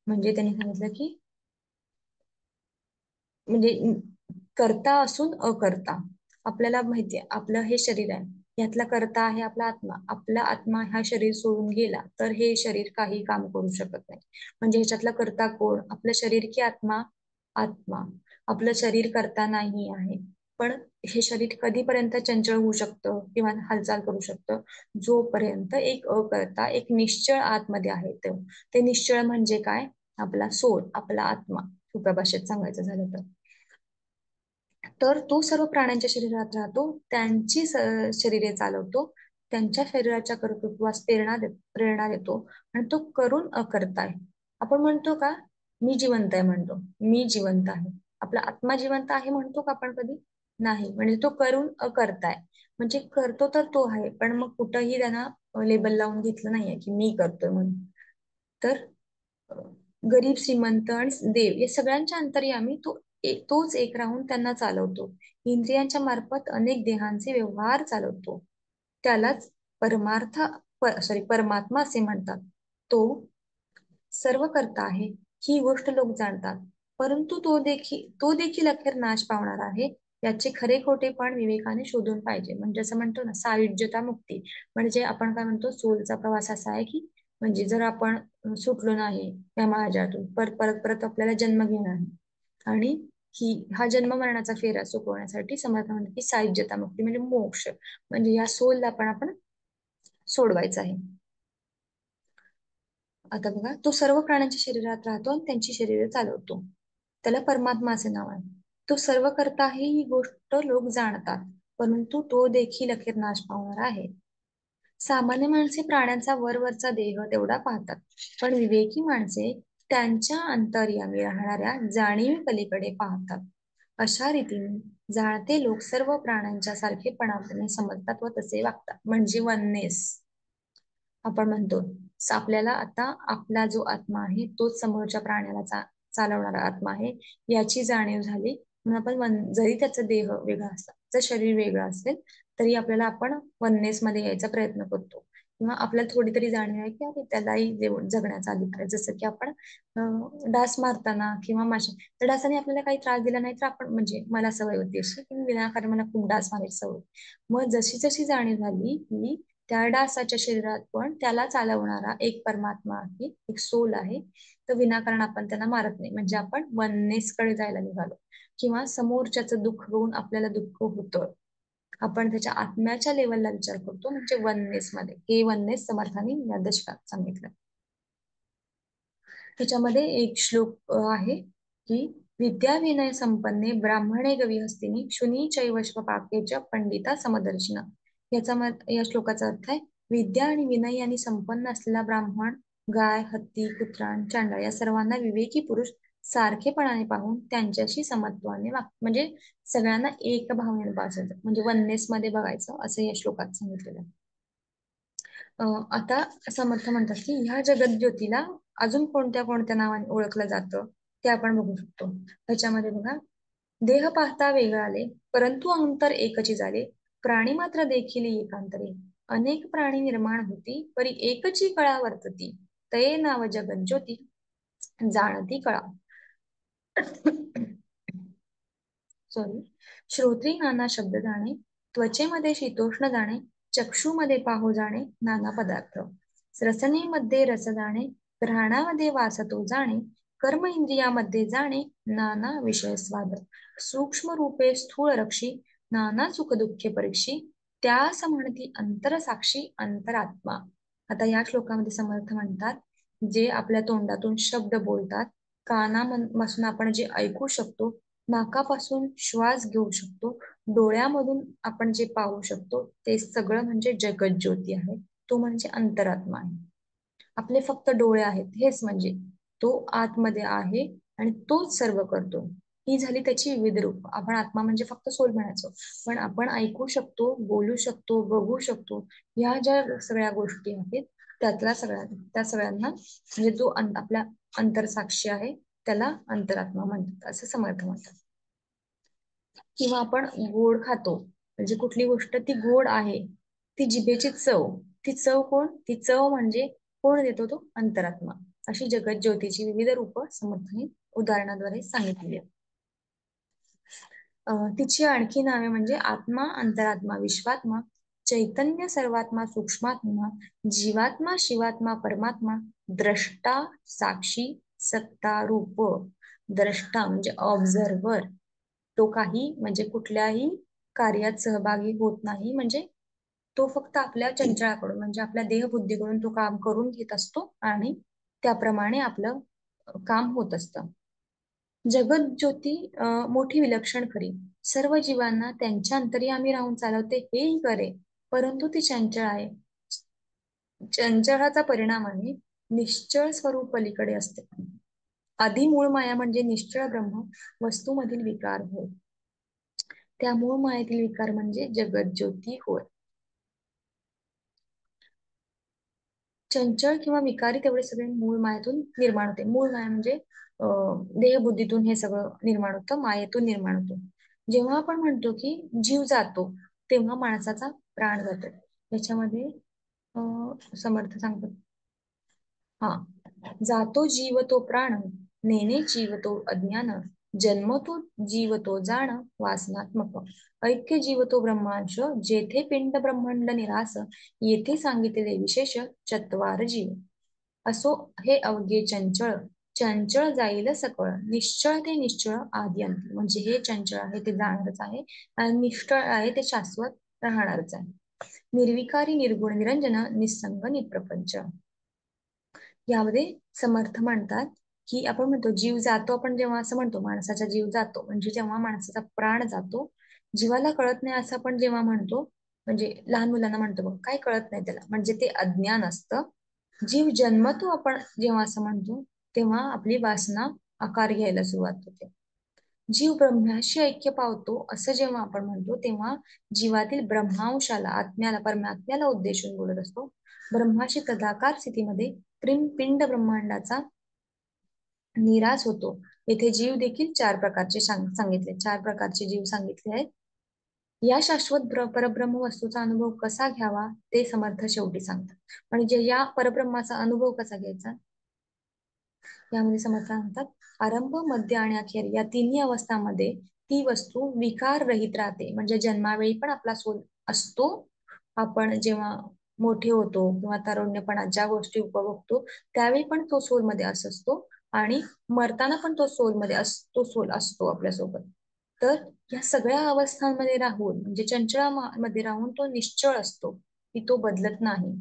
म्हणजे त्यांनी सांगितलं की म्हणजे कर्ता असून अकर्ता. आपल्याला माहितीये आपलं हे शरीर आहे, यातला कर्ता आहे आपला आत्मा. आपला आत्मा हा शरीर सोडून गेला तर हे शरीर काही काम करू शकत नाही. म्हणजे ह्याच्यातला कर्ता कोण? आपलं शरीर की आत्मा? आत्मा. आपलं शरीर कर्ता नाही आहे, पण हे शरीर कधीपर्यंत चंचल होऊ शकतं किंवा हालचाल करू शकतं? जोपर्यंत एक अकर्ता, एक निश्चळ आतमध्ये आहे. ते निश्चळ म्हणजे काय? आपला सोल, आपला आत्मा, सोप्या भाषेत सांगायचं झालं तर तो सर्व प्राण्यांच्या शरीरात राहतो, त्यांची शरीरे चालवतो, त्यांच्या शरीराच्या कर्तृत्वास प्रेरणा देतो आणि तो करून अकर्ता आहे. आपण म्हणतो का मी जिवंत आहे, म्हणतो मी जिवंत आहे, आपला आत्मा जिवंत आहे म्हणतो का आपण कधी? नाही. म्हणजे तो करून अकर्ता आहे. म्हणजे करतो तर तो आहे, पण मग कुठंही त्यांना लेबल लावून घेतलं नाहीये की मी करतोय म्हणून. तर गरीब श्रीमंत आणि देव या सगळ्यांच्या अंतर्यामी तोच एक राहून त्यांना चालवतो. इंद्रियांच्या मार्फत अनेक देहांचे व्यवहार चालवतो. त्यालाच परमात्मा असे म्हणतात. तो सर्व करता आहे ही गोष्ट लोक जाणतात, परंतु तो देखील अखेर नाश पावणार आहे याचे खरे खोटे पण विवेकाने शोधून पाहिजे. म्हणजे असं म्हणतो ना सायुज्यता मुक्ती, म्हणजे आपण काय म्हणतो सोलचा प्रवास असा आहे की म्हणजे जर आपण सुटलो नाही या महाजातून परत परत परत आपल्याला जन्म घेणार आहे आणि हा जन्म मरणाचा फेरा चुकवण्यासाठी समर्थ म्हणतात की सायुज्यता मुक्ती म्हणजे मोक्ष, म्हणजे या सोलला पण आपण सोडवायचं आहे. आता बघा तो सर्व प्राण्यांच्या शरीरात राहतो आणि त्यांची शरीरे चालवतो. त्याला परमात्मा असे नाव आहे. तो सर्व करता आहे ही गोष्ट लोक जाणतात, परंतु तो देखील अखेर नाश पावणार आहे. सामान्य माणसे प्राण्यांचा वरवरचा देह तेवढा पाहतात, पण विवेकी माणसे त्यांच्या अंतर्यामी राहणाऱ्या जाणीव पलीकडे पाहतात. अशा रीतीने जाणते लोक सर्व प्राण्यांच्या सारखेपणाने समजतात व तसे वागतात. म्हणजे वननेस आपण म्हणतो. आपल्याला आता आपला जो आत्मा आहे तोच समोरच्या प्राण्याला चालवणारा आत्मा आहे याची जाणीव झाली, म्हणून आपण जरी त्याचा देह वेगळा असला, जर शरीर वेगळं असेल तरी आपल्याला आपण वननेस मध्ये यायचा प्रयत्न करतो, किंवा आपल्याला थोडी तरी जाणीव आहे की अरे त्यालाही जगण्याचा अधिकार आहे. जसं की आपण डास मारताना किंवा माशा, तर डासाने आपल्याला काही त्रास दिला नाही तर आपण म्हणजे मला सवय होती अशी की विनाकारण मला खूप डास मारायची सवय. मग जशी जशी जाणीव झाली की त्या डासाच्या शरीरात पण त्याला चालवणारा एक परमात्मा आहे, एक सोल आहे, तर विनाकारण आपण त्यांना मारत नाही. म्हणजे आपण वननेस कडे जायला निघालो, किंवा समोरच्याचं दुःख बघून आपल्याला दुःख होतं, आपण त्याच्या आत्म्याच्या लेवलला विचार करतो, म्हणजे वननेस मध्ये. हे वननेस समर्थाने या दशकात सांगितलं. त्याच्यामध्ये एक श्लोक आहे की विद्या विनय संपन्ने ब्राह्मणे गविहस्तिनी शुनी चैव पाकेच पंडिता समदर्शिना. या श्लोकाचा अर्थ आहे विद्या आणि विनय यांनी संपन्न असलेला ब्राह्मण, गाय, हत्ती, कुत्रा, चांडा या सर्वांना विवेकी पुरुष सारखेपणाने पाहून त्यांच्याशी समत्वाने म्हणजे सगळ्यांना एक भावनेने पाहायचं, म्हणजे वननेस मध्ये बघायचं, असं या श्लोकात सांगितलेलं आहे. आता समर्थ म्हणतात की ह्या जगत ज्योतीला अजून कोणत्या कोणत्या नावाने ओळखलं जातं ते आपण बघू शकतो. त्याच्यामध्ये बघा, देह पाहता वेगळाले परंतु अंतर एकची झाले, प्राणी मात्र देखील एकांतरे, अनेक प्राणी निर्माण होती परी एकची कळा वर्तती, तये नाव जगत ज्योती जाणती कळा. सॉरी. श्रोत्री नाना शब्द जाणे, त्वचेमध्ये शीतोष्ण जाणे, चक्षुमध्ये पाहू जाणे नाना पदार्थ, रसनेमध्ये रस जाणे, घ्राणामध्ये वास तो जाणे, कर्म इंद्रियामध्ये जाणे नाना विषय स्वाद, सूक्ष्म रूपे स्थूळ रक्षी नाना सुख दुःखे परीक्षी, त्यास म्हणती अंतरसाक्षी अंतरात्मा. आता या श्लोकामध्ये समर्थ म्हणतात जे आपल्या तोंडातून शब्द बोलतात, कानापासून आपण जे ऐकू शकतो, नाकापासून श्वास घेऊ शकतो, डोळ्यामधून आपण जे पाहू शकतो, ते सगळं म्हणजे जगत ज्योती आहे. तो म्हणजे अंतरात्मा आहे. आपले फक्त डोळे आहेत हेच म्हणजे तो आतमध्ये आहे आणि तोच सर्व करतो. ही झाली त्याची विविध रूप. आपण आत्मा म्हणजे फक्त सोल म्हणायचो, पण आपण ऐकू शकतो, बोलू शकतो, बघू शकतो, ह्या ज्या सगळ्या गोष्टी आहेत त्या सगळ्यांना म्हणजे जो आपला अंतरसाक्षी आहे त्याला अंतरात्मा म्हणतात, असं समर्थ म्हणतात. किंवा आपण गोड खातो, म्हणजे कुठली गोष्ट ती गोड आहे, ती जिभेची चव, ती चव कोण? ती चव म्हणजे कोण देतो? तो अंतरात्मा. अशी जगत ज्योतीची विविध रूप समर्थाने उदाहरणाद्वारे सांगितली आहेत. तिची आणखी नावे म्हणजे आत्मा, अंतरात्मा, विश्वात्मा, चैतन्य, सर्वात्मा, सूक्ष्मात्मा, जीवात्मा, शिवात्मा, परमात्मा, द्रष्टा, साक्षी, सत्ता, रूप. द्रष्टा म्हणजे ऑब्झर्वर, तो काही म्हणजे कुठल्याही कार्यात सहभागी होत नाही, म्हणजे तो फक्त आपल्या चंचळाकडून म्हणजे आपल्या देहबुद्धीकडून तो काम करून घेत असतो आणि त्याप्रमाणे आपलं काम होत असतं. जगत ज्योती मोठी विलक्षण खरी, सर्व जीवांना त्यांच्या अंतर्यामी राहून चालवते हेही करे, परंतु ती चंचल आहे. चंचळाचा परिणाम आहे निश्चळ स्वरूप पलीकडे असते. आधी मूळ माया म्हणजे निश्चळ ब्रह्म वस्तूमधील विकार होय. त्या मूळ मायेतील विकार म्हणजे जगत ज्योती होय. चंचल किंवा विकारी तेवढे सगळे मूळ मायेतून निर्माण होते. मूळ माया म्हणजे देहबुद्धीतून हे सगळं निर्माण होतं, मायेतून निर्माण होतं. जेव्हा आपण म्हणतो की जीव जातो तेव्हा माणसाचा प्राण जातो. याच्यामध्ये समर्थ सांगतात, हा, जातो जीव तो प्राण, नेणे जीव तो अज्ञान, जन्म तो जीव तो जाण, वासनात्मक, ऐक्य जीव तो ब्रह्मांश, जेथे पिंड ब्रह्मांड निरास, येथे सांगितले विशेष चत्वार जीव. असो हे अवघे चंचळ, चंचळ जाईल सकळ, निश्चळ ते निश्चळ आदी अंती. म्हणजे हे चंचळ आहे ते जाणारच आहे आणि निश्चळ आहे ते शाश्वत राहणारच आहे. निर्विकारी निर्गुण निरंजन निसंग निप्रपंच. यामध्ये समर्थ म्हणतात की आपण म्हणतो जीव जातो, आपण जेव्हा असं म्हणतो माणसाचा जीव जातो म्हणजे जेव्हा माणसाचा प्राण जातो, जीवाला कळत नाही असं आपण जेव्हा म्हणतो, म्हणजे लहान मुलांना म्हणतो बघ, काय कळत नाही त्याला, म्हणजे ते अज्ञान असतं. जीव जन्मतो आपण जेव्हा असं म्हणतो तेव्हा आपली वासना आकार घ्यायला सुरुवात होते. जीव ब्रह्माशी ऐक्य पावतो असं जेव्हा आपण म्हणतो तेव्हा जीवातील ब्रह्मांशाला, आत्म्याला, परमात्म्याला उद्देशून बोलत असतो. ब्रह्माशी तदाकार स्थितीमध्ये पिंड ब्रह्मांडाचा निराश होतो. येथे जीव देखील चार प्रकारचे सांगितले, चार प्रकारचे जीव सांगितले आहेत. या शाश्वत परब्रह्म वस्तूचा अनुभव कसा घ्यावा ते समर्थ शेवटी सांगतात. म्हणजे या परब्रह्माचा अनुभव कसा घ्यायचा, यामध्ये समर्थ सांगतात, आरंभ, मध्य आणि अखेर या तिन्ही अवस्थांमध्ये ती वस्तू विकार रहित राहते. म्हणजे जन्मावेळी पण आपला सोल असतो, आपण जेव्हा मोठे होतो किंवा तारुण्यपणात ज्या गोष्टी उपभोगतो त्यावेळी पण तो सोल मध्ये असतो आणि मरताना पण तो सोल मध्ये असतो, सोल असतो आपल्यासोबत. तर या सगळ्या अवस्थांमध्ये राहून म्हणजे चंचळामध्ये राहून तो निश्चळ असतो की तो बदलत नाही.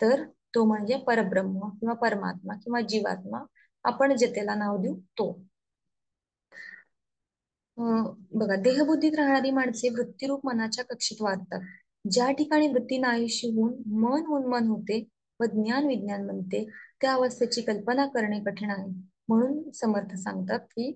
तर तो म्हणजे परब्रह्म किंवा परमात्मा किंवा जीवात्मा, आपण जे त्याला नाव देऊ तो. बघा, देहबुद्धीत राहणारी माणसे वृत्तीरूप मनाच्या कक्षेत वाढतात. ज्या ठिकाणी वृत्ती नाहीशी होऊन मन उन्मन होते व ज्ञान विज्ञान बनते त्या अवस्थेची कल्पना करणे कठीण आहे. म्हणून समर्थ सांगतात की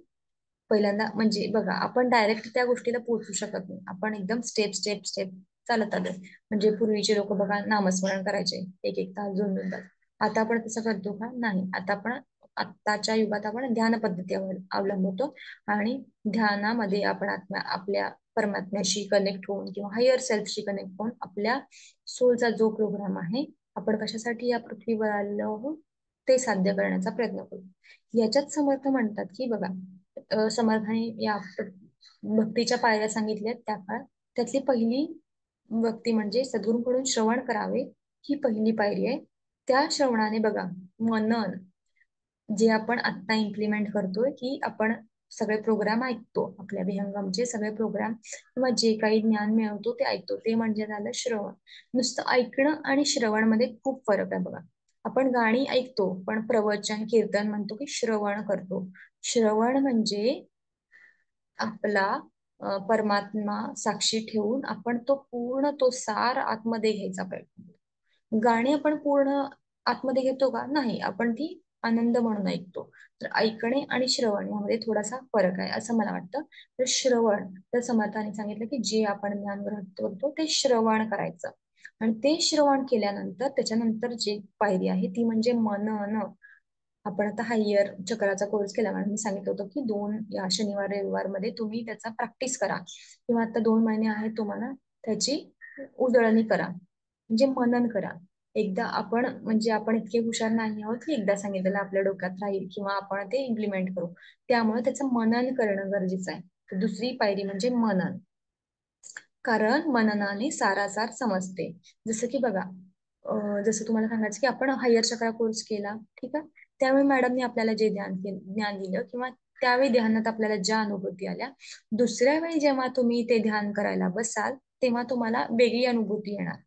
पहिल्यांदा म्हणजे बघा, आपण डायरेक्ट त्या गोष्टीला पोहोचू शकत नाही, आपण एकदम स्टेप स्टेप स्टेप चालत आलोय. म्हणजे पूर्वीचे लोक बघा नामस्मरण करायचे एक एक तास, दोन दोन तास. आता आपण तसं करतो का? नाही. आता आपण आत्ताच्या युगात आपण ध्यान पद्धती अवलंबतो आणि ध्यानामध्ये आपण आपल्या परमात्म्याशी कनेक्ट होऊन किंवा हायर सेल्फशी कनेक्ट होऊन आपल्या सोलचा जो प्रोग्राम आहे, आपण कशासाठी या पृथ्वीवर आलो आहोत ते साध्य करण्याचा प्रयत्न करू. याच्यात समर्थ म्हणतात की बघा, समर्थाने या भक्तीच्या पायऱ्या सांगितल्या त्या काळात, त्यातली पहिली भक्ती म्हणजे सद्गुरूंकडून श्रवण करावे, ही पहिली पायरी आहे. त्या श्रवणाने बघा मनन, जे आपण आता इम्प्लिमेंट करतोय की आपण सगळे प्रोग्राम ऐकतो, आपल्या विहंगमचे सगळे प्रोग्राम किंवा जे काही ज्ञान मिळवतो ते ऐकतो, ते म्हणजे झालं श्रवण. नुसतं ऐकणं आणि श्रवण मध्ये खूप फरक आहे बघा. आपण गाणी ऐकतो पण प्रवचन कीर्तन म्हणतो की श्रवण करतो. श्रवण म्हणजे आपला परमात्मा साक्षी ठेवून आपण तो पूर्ण तो सार आतमध्ये घ्यायचा प्रयत्न करतो. गाणी आपण पूर्ण आतमध्ये घेतो का? नाही, आपण ती आनंद म्हणून ऐकतो. तर ऐकणे आणि श्रवण यामध्ये थोडासा फरक आहे असं मला वाटतं. तर श्रवण, तर समर्थाने सांगितलं की जे आपण ज्ञान ग्रहण करतो ते श्रवण करायचं आणि ते श्रवण केल्यानंतर त्याच्यानंतर जी पायरी आहे ती म्हणजे मनन. आपण आता हायर चक्राचा कोर्स केला आणि मी सांगितलं होतं की या शनिवार रविवार मध्ये तुम्ही त्याचा प्रॅक्टिस करा किंवा आता 2 महिने आहेत तुम्हाला त्याची उजळणी करा, म्हणजे मनन करा. एकदा आपण म्हणजे आपण इतके हुशार नाही आहोत की एकदा सांगितलेलं आपल्या डोक्यात राहील किंवा आपण ते इम्प्लिमेंट करू. त्यामुळे त्याचं मनन करणं गरजेचं आहे. तर दुसरी पायरी म्हणजे मनन, कारण मननाने सारासार समजते. जसं की बघा, जसं तुम्हाला सांगायचं की आपण हायर चक्रा कोर्स केला, ठीक आहे, त्यावेळी मॅडमने आपल्याला जे ज्ञान दिलं किंवा त्यावेळी ध्यानात आपल्याला ज्या अनुभूती आल्या, दुसऱ्या वेळी जेव्हा तुम्ही ते ध्यान करायला बसाल तेव्हा तुम्हाला वेगळी अनुभूती येणार.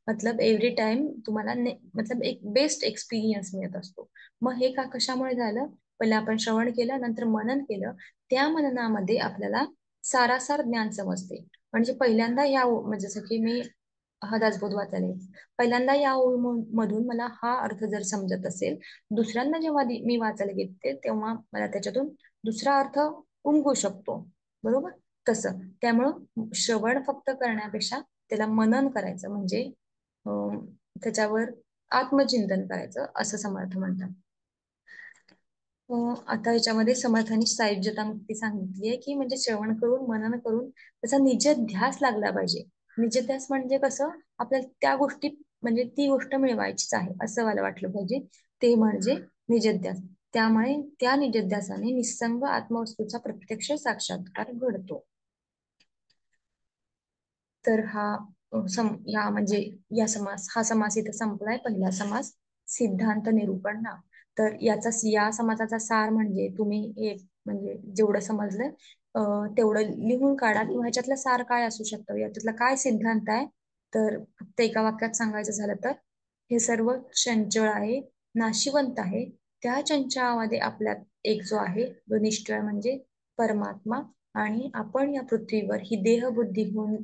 मतलब एव्हरी टाइम तुम्हाला मतलब एक बेस्ट एक्सपिरियन्स मिळत असतो. मग हे का कशामुळे झालं? पहिले आपण श्रवण केलं, नंतर मनन केलं. त्या मननामध्ये आपल्याला सारासार ज्ञान समजते. म्हणजे पहिल्यांदा म्हणजे जसं की मी हा दासबोध वाचायला येईल. पहिल्यांदा या मधून मला हा अर्थ जर समजत असेल, दुसऱ्यांदा जेव्हा मी वाचायला घेते तेव्हा मला त्याच्यातून दुसरा अर्थ उमगू शकतो. बरोबर? तसं त्यामुळं श्रवण फक्त करण्यापेक्षा त्याला मनन करायचं, म्हणजे त्याच्यावर आत्मचिंतन करायचं असं समर्थ म्हणतात. आता याच्यामध्ये समर्थांनी सायुज्यता मुक्ती सांगितली आहे, की म्हणजे श्रवण करून मनन करून त्याचा निजध्यास लागला पाहिजे. निजध्यास म्हणजे कसं, आपल्याला त्या गोष्टी म्हणजे ती गोष्ट मिळवायचीच आहे असं मला वाटलं पाहिजे, ते म्हणजे निजध्यास. त्यामुळे त्या निजध्यासाने निसंग आत्मवस्तूचा प्रत्यक्ष साक्षात्कार घडतो. तर या म्हणजे हा समास इथं संपलाय, पहिला समास सिद्धांत निरूपण ना. तर या समासाचा सार म्हणजे तुम्ही एक म्हणजे जेवढं समजलं तेवढं लिहून काढा, किंवा ह्याच्यातलं सार काय असू शकतं, याच्यातला काय सिद्धांत आहे. तर फक्त एका वाक्यात सांगायचं झालं तर हे सर्व चंचळ आहे, नाशिवंत आहे. त्या चंचळामध्ये आपल्यात एक जो आहे तो निश्चय म्हणजे परमात्मा, आणि आपण या पृथ्वीवर ही देहबुद्धी घेऊन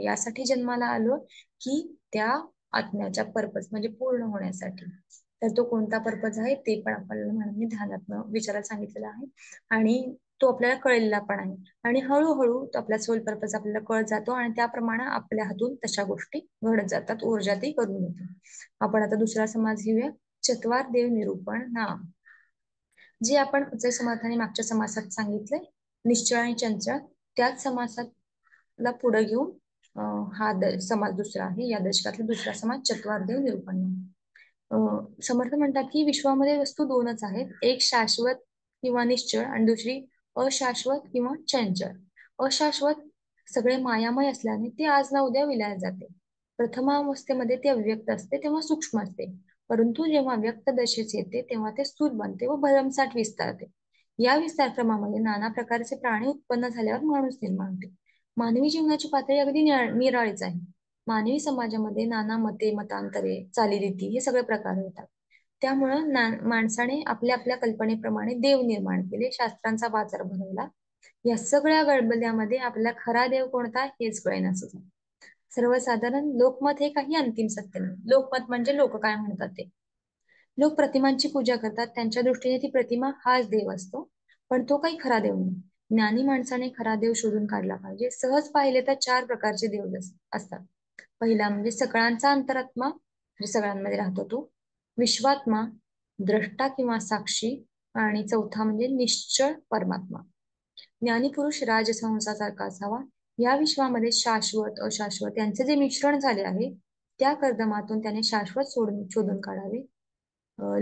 यासाठी जन्माला आलो की त्या आत्म्याच्या पर्पज म्हणजे पूर्ण होण्यासाठी. तर तो कोणता पर्पज आहे ते पण आपल्याला म्हणून ध्यानात विचारायला सांगितलेला आहे, आणि तो आपल्याला कळलेला पण आहे. आणि हळूहळू तो आपला सोल पर्पज आपल्याला कळत जातो, आणि त्याप्रमाणे आपल्या हातून तशा गोष्टी घडत जातात, ऊर्जा ती करून येते. आपण आता दुसरा समाज घेऊया, चत्वार देव निरूपण नाम. जे आपण जे समाधानी मागच्या समासात सांगितले निश्चळ आणि चंचळ, त्याच समासाला पुढे घेऊन हा समाज दुसरा आहे, या दशकातला दुसरा समाज चत्वारदेव निरूपण. समर्थ म्हणतात की विश्वामध्ये वस्तू दोनच आहेत, एक शाश्वत किंवा निश्चळ आणि दुसरी अशाश्वत किंवा चंचळ. अशाश्वत सगळे मायामय असल्याने ते आज ना उद्या विलयात जाते. प्रथमावस्थेमध्ये ते अव्यक्त असते तेव्हा सूक्ष्म असते, परंतु जेव्हा व्यक्त दशेस येते तेव्हा ते स्थूल बनते व भरमसाठ विस्तारते. या विस्तारक्रमामध्ये नाना प्रकारचे प्राणी उत्पन्न झाल्यावर माणूस निर्माण होते. मानवी जीवनाची पातळी अगदी निराळीच आहे. मानवी समाजामध्ये नाना मते, मतांतरे, चालीरीती हे सगळे प्रकार होतात. त्यामुळं माणसाने आपल्या आपल्या कल्पनेप्रमाणे देव निर्माण केले, शास्त्रांचा बाजार भरवला. या सगळ्या गडबड्यामध्ये आपला खरा देव कोणता हेच कळेनासं झालं. सर्वसाधारण लोकमत हे काही अंतिम सत्य नाही. लोकमत म्हणजे लोक काय म्हणतात ते. लोक प्रतिमांची पूजा करतात, त्यांच्या दृष्टीने ती प्रतिमा हाच देव असतो, पण तो काही खरा देव नाही. ज्ञानी माणसाने खरा देव शोधून काढला पाहिजे. सहज पाहिले तर 4 प्रकारचे देव असतात. पहिला म्हणजे सगळ्यांचा अंतरात्मा, म्हणजे सगळ्यांमध्ये राहतो तो. विश्वात्मा, द्रष्टा किंवा साक्षी, आणि चौथा म्हणजे निश्चळ परमात्मा. ज्ञानी पुरुष राजसंसासारखा असावा. या विश्वामध्ये शाश्वत अशाश्वत यांचे जे मिश्रण झाले आहे, त्या कर्दमातून त्याने शाश्वत शोधून काढावे.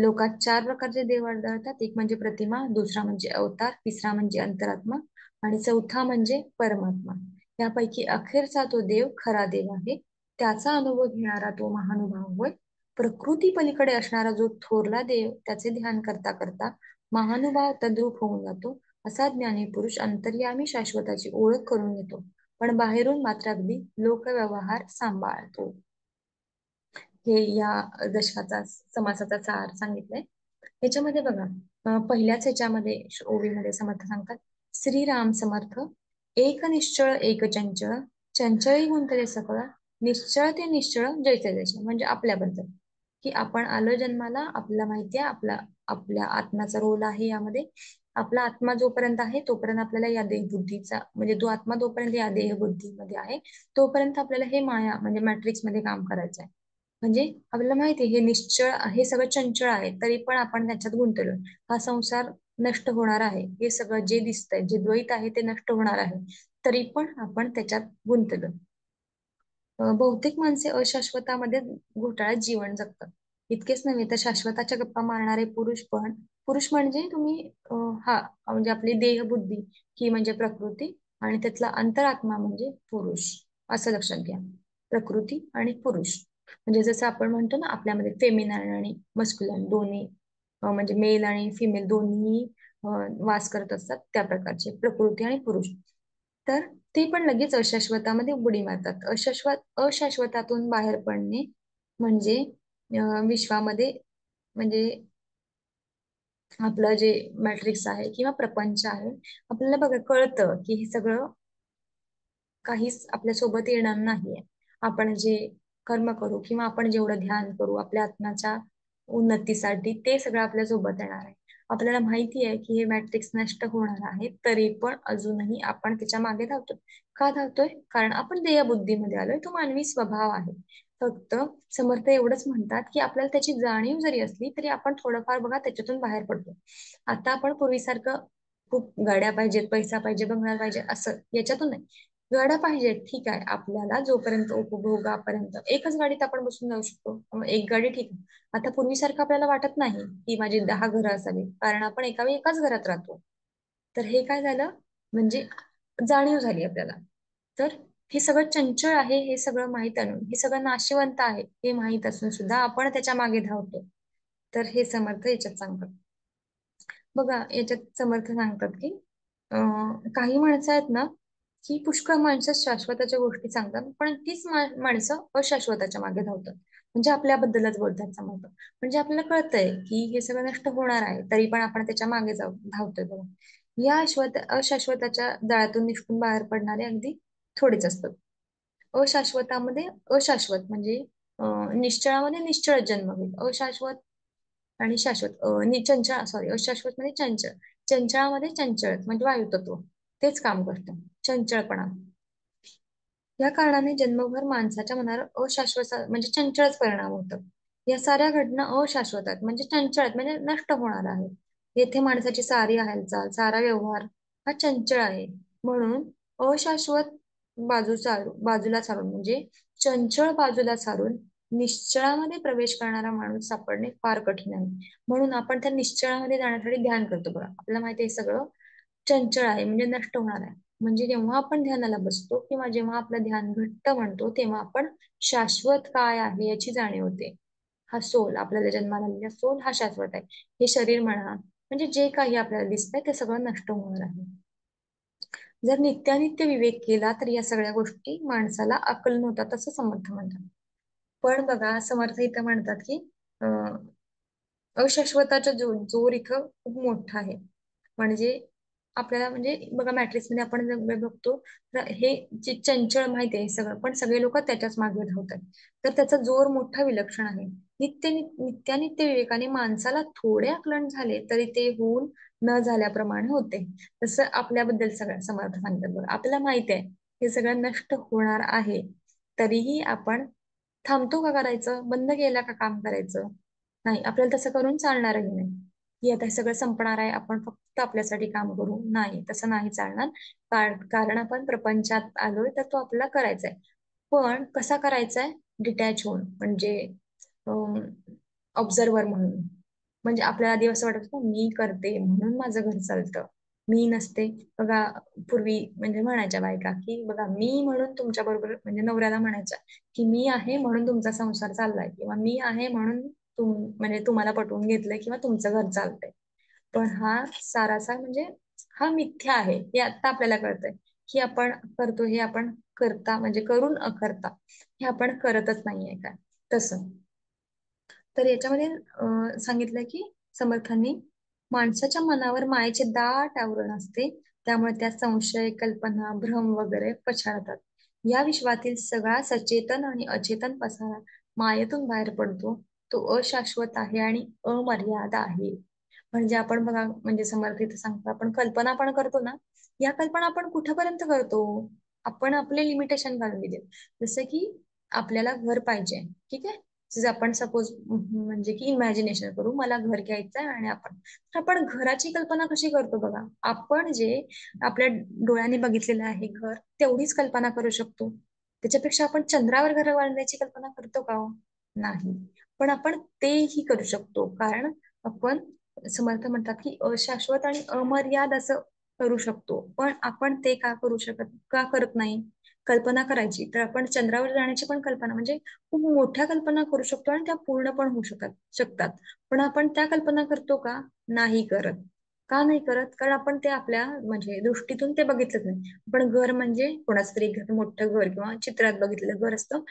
लोकात 4 प्रकारचे देव आढळतात. एक म्हणजे प्रतिमा, दुसरा म्हणजे अवतार, तिसरा म्हणजे अंतरात्मा, आणि चौथा म्हणजे परमात्मा. यापैकी अखेरचा तो देव खरा देव आहे. त्याचा अनुभव घेणारा तो महानुभाव होय. प्रकृती पलीकडे असणारा जो थोरला देव, त्याचे ध्यान करता करता महानुभाव तद्रूप होऊन जातो. असा ज्ञानी पुरुष अंतर्यामी शाश्वताची ओळख करून घेतो, पण बाहेरून मात्र अगदी लोकव्यवहार सांभाळतो. हे या दशकाचा समासाचा सार सांगितलंय. याच्यामध्ये बघा, पहिल्याच ह्याच्यामध्ये ओवीमध्ये समर्थ सांगतात, श्रीराम समर्थ, एक निश्चळ एक चंचळ, चंचळी गुंतले सकळ, निश्चळ ते निश्चळ जैसे जैसे. म्हणजे आपल्याबद्दल की आपण आलो जन्माला, आपल्याला माहिती आहे आपल्या आत्म्याचा रोल आहे यामध्ये. आपला आत्मा जोपर्यंत आहे तोपर्यंत आपल्याला या देहबुद्धीचा म्हणजे तो आत्मा जोपर्यंत या देहबुद्धीमध्ये आहे तोपर्यंत आपल्याला हे माया म्हणजे मॅट्रिक्स मध्ये काम करायचं आहे. म्हणजे आपल्याला माहिती आहे हे निश्चळ, हे सगळं चंचळ आहे, तरी पण आपण त्याच्यात गुंतलो. हा संसार नष्ट होणार आहे, हे सगळं जे दिसतंय, जे द्वैत आहे ते नष्ट होणार आहे, तरी पण आपण त्याच्यात गुंतलो. बहुतेक माणसे अशाश्वतामध्ये घोटाळ्यात जीवन जगतात. इतकेच नव्हे तर शाश्वताच्या गप्पा मारणारे पुरुष म्हणजे तुम्ही हा म्हणजे आपली देहबुद्धी ही म्हणजे प्रकृती, आणि त्यातला अंतरात्मा म्हणजे पुरुष, असं लक्षात घ्या. प्रकृती आणि पुरुष म्हणजे जसं आपण म्हणतो ना आपल्यामध्ये फेमिनाईन आणि मस्क्युलाईन दोन्ही म्हणजे मेल आणि फिमेल दोन्ही वास करत असतात, त्या प्रकारचे प्रकृती आणि पुरुष. तर ते पण लगेच अशाश्वतामध्ये उडी मारतात. अशाश्वतातून बाहेर पडणे म्हणजे विश्वामध्ये म्हणजे आपलं जे मॅट्रिक्स आहे किंवा प्रपंच आहे, आपल्याला बघा कळतं की हे सगळं काहीच आपल्या सोबत येणार नाहीये. आपण जे कर्म करू किंवा आपण जेवढं ध्यान करू आपल्या आत्म्याच्या उन्नतीसाठी, ते सगळं आपल्या सोबत येणार आहे. आपल्याला माहिती आहे की हे मॅट्रिक्स नष्ट होणार आहे, तरी पण अजूनही आपण त्याच्या मागे धावतोय. का धावतोय? कारण आपण देहबुद्धीमध्ये आलोय, तो मानवी स्वभाव आहे. फक्त समर्थ एवढंच म्हणतात की आपल्याला त्याची जाणीव जरी असली तरी आपण थोडंफार बघा त्याच्यातून बाहेर पडतो. आता आपण पूर्वीसारखं खूप गाड्या पाहिजेत, पैसा पाहिजे, बंगला पाहिजे असं याच्यातून नाही. गाड्या पाहिजेत, ठीक आहे, आपल्याला जोपर्यंत उपभोगापर्यंत एकच गाडीत आपण बसून जाऊ शकतो, मग एक गाडी ठीक आहे. आता पूर्वीसारखं आपल्याला वाटत नाही की माझी 10 घरं असावी, कारण आपण एका वेळी एकाच घरात राहतो. तर हे काय झालं, म्हणजे जाणीव झाली आपल्याला. तर हे सगळं चंचल आहे, हे सगळं माहीत आणून, हे सगळं नाशिवंत आहे हे माहीत असून सुद्धा आपण त्याच्या मागे धावतो. तर हे समर्थ याच्यात सांगतात. बघा याच्यात समर्थ सांगतात की काही माणसं आहेत ना, की पुष्कळ माणसं शाश्वताच्या गोष्टी सांगतात, पण तीच माणसं अशाश्वताच्या मागे धावतात. म्हणजे आपल्याबद्दलच बोलतात समर्थ. म्हणजे आपल्याला कळतंय की हे सगळं नष्ट होणार आहे, तरी पण आपण त्याच्या मागे धावतोय बघा. या अशाश्वताच्या जाळ्यातून निष्ठून बाहेर पडणारे अगदी थोडेच असतात. अशाश्वतामध्ये अशाश्वत म्हणजे निश्चळामध्ये निश्चळ जन्म घेईल. अशाश्वत आणि शाश्वत चंचळ, सॉरी, अशाश्वत मध्ये चंचळ, चंचळामध्ये चंचळ म्हणजे वायुतत्व तेच काम करतं, चंचळपणा. या कारणाने जन्मभर माणसाच्या मनावर अशाश्वत म्हणजे चंचळच परिणाम होतात. या साऱ्या घटना अशाश्वत आहेत, म्हणजे चंचळ आहेत, म्हणजे नष्ट होणार आहे. येथे माणसाची सारी हालचाल, सारा व्यवहार हा चंचळ आहे. म्हणून अशाश्वत बाजूला सारून म्हणजे चंचळ बाजूला सारून निश्चळामध्ये प्रवेश करणारा माणूस सापडणे फार कठीण आहे. म्हणून आपण त्या निश्चळामध्ये जाण्यासाठी ध्यान करतो बघा. आपल्याला माहिती आहे सगळं चंचळ आहे म्हणजे नष्ट होणार आहे. म्हणजे जेव्हा आपण ध्यानाला बसतो किंवा जेव्हा आपलं ध्यान घट्ट म्हणतो, तेव्हा आपण शाश्वत काय आहे याची जाणीव होते. हा सोल, आपल्याला जन्माला आलेला सोल हा शाश्वत आहे. हे शरीर म्हणा, म्हणजे जे काही आपल्याला दिसतंय ते सगळं नष्ट होणार आहे. जर नित्यानित्य विवेक केला तर या सगळ्या गोष्टी माणसाला आकलन होतात असं समर्थ म्हणतात. पण बघा समर्थ इथं म्हणतात की अं, अशाश्वताचा जोर इथं खूप मोठा आहे. म्हणजे आपल्याला म्हणजे बघा मॅट्रिक्स मध्ये आपण जर बघतो तर हे जे चंचल माहिती आहे सगळं, पण सगळे लोक त्याच्याच मागे धावतात. तर त्याचा जोर मोठा विलक्षण आहे. नित्यानित्य विवेकाने माणसाला थोडे आकलन झाले तरी ते होऊन न झाल्याप्रमाणे होते. तसं आपल्याबद्दल सगळं समर्थ सांगतात बघा. आपल्याला माहिती आहे हे सगळं नष्ट होणार आहे, तरीही आपण थांबतो का करायचं, बंद केला का काम करायचं? नाही, आपल्याला तसं करून चालणारही नाही की आता हे सगळं संपणार आहे आपण फक्त आपल्यासाठी काम करू. नाही, तसं नाही चालणार. कारण आपण प्रपंचात आलोय तर तो आपल्याला करायचा आहे. पण कसा करायचा आहे? डिटॅच होऊन, म्हणजे ऑब्झर्वर म्हणून. म्हणजे आपल्याला आधी असं वाटत होतं मी करते म्हणून माझं घर चालतं, मी नसते. बघा पूर्वी म्हणजे म्हणायच्या बायका की बघा मी म्हणून तुमच्या बरोबर, म्हणजे नवऱ्याला म्हणायच्या की मी आहे म्हणून तुमचा संसार चाललाय, किंवा मी आहे म्हणून म्हणजे तुम्हाला पटवून घेतलंय किंवा तुमचं घर चालतंय. पण हा सारासा म्हणजे हा मिथ्या आहे हे आता आपल्याला कळतंय की आपण करतो हे आपण करता म्हणजे करून अकरता हे आपण करतच नाहीये काय तसं. तर याच्यामध्ये सांगितलंय की समर्थांनी माणसाच्या मनावर मायेचे दाट आवरण असते, त्यामुळे त्या संशय, कल्पना, भ्रम वगैरे पछाडतात. या विश्वातील सगळा सचेतन आणि अचेतन पसारा मायेतून बाहेर पडतो. तो अशाश्वत आहे आणि अमर्याद आहे. म्हणजे आपण बघा, म्हणजे समर्थ इथे सांगतो आपण कल्पना पण करतो ना, या कल्पना आपण कुठपर्यंत करतो? आपण आपले लिमिटेशन घालून दिले. जसं की आपल्याला घर पाहिजे, ठीक आहे. जर आपण सपोज म्हणजे की इमॅजिनेशन करू, मला घर घ्यायचं आहे आणि आपण घराची कल्पना कशी करतो बघा. आपण जे आपल्या डोळ्याने बघितलेलं आहे घर, तेवढीच कल्पना करू शकतो. त्याच्यापेक्षा आपण चंद्रावर घर बांधण्याची कल्पना करतो का हो? नाही. पण आपण तेही करू शकतो, कारण आपण समर्थ म्हणतात की अशाश्वत आणि अमर्याद असं करू शकतो. पण आपण ते का करत नाही? कल्पना करायची तर आपण चंद्रावर जाण्याची पण कल्पना, म्हणजे खूप मोठ्या कल्पना करू शकतो आणि त्या पूर्ण पण होऊ शकतात. पण आपण त्या कल्पना करतो का? नाही करत. का नाही करत? कारण आपण ते आपल्या म्हणजे दृष्टीतून ते बघितलंच नाही. पण घर म्हणजे कोणाचं तरी घर, मोठं घर किंवा चित्रात बघितलेलं घर असतं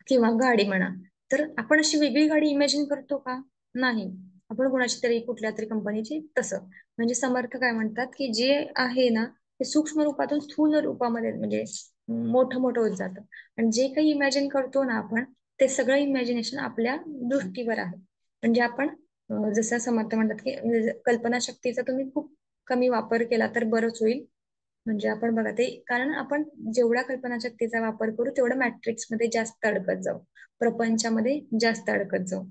किंवा गाडी म्हणा, तर आपण अशी वेगळी गाडी इमॅजिन करतो का? नाही. आपण कोणाची तरी कुठल्या तरी कंपनीची तसं. म्हणजे समर्थ काय म्हणतात की जे आहे ना ते सूक्ष्म रूपातून स्थूल रूपामध्ये म्हणजे मोठं मोठं होत जातं. आणि जे काही इमॅजिन करतो ना आपण, ते सगळं इमॅजिनेशन आपल्या दृष्टीवर आहे. म्हणजे आपण जसं समर्थ म्हणतात की म्हणजे कल्पनाशक्तीचा तुम्ही खूप कमी वापर केला तर बरंच होईल. म्हणजे आपण बघा ते, कारण आपण जेवढा कल्पनाशक्तीचा वापर करू तेवढं मॅट्रिक्स मध्ये जास्त अडकत जाऊ, प्रपंचामध्ये जास्त अडकत जाऊ.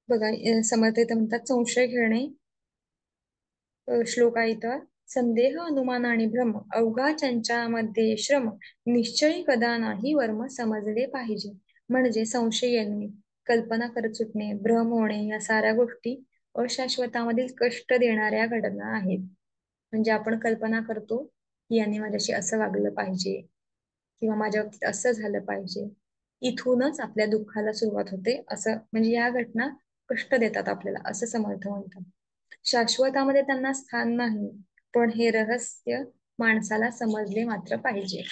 बघा समर्थ इथं म्हणतात संशय घेणे, श्लोक आहे इथं, संदेह अनुमान आणि भ्रम अवघा चंचामध्ये श्रम, निश्चयी कदा नाही वर्म समजले पाहिजे. म्हणजे संशय येणे, कल्पना करत सुटणे, भ्रम होणे या साऱ्या गोष्टी अशाश्वतामधील कष्ट देणाऱ्या घटना आहेत. म्हणजे आपण कल्पना करतो की याने माझ्याशी असं वागलं पाहिजे किंवा माझ्या बाबतीत असं झालं पाहिजे. इथूनच आपल्या दुःखाला सुरुवात होते. असं म्हणजे या घटना कष्ट देतात आपल्याला, असं समर्थ म्हणतात. शाश्वतामध्ये त्यांना स्थान नाही, पण हे रहस्य माणसाला समजले मात्र पाहिजे.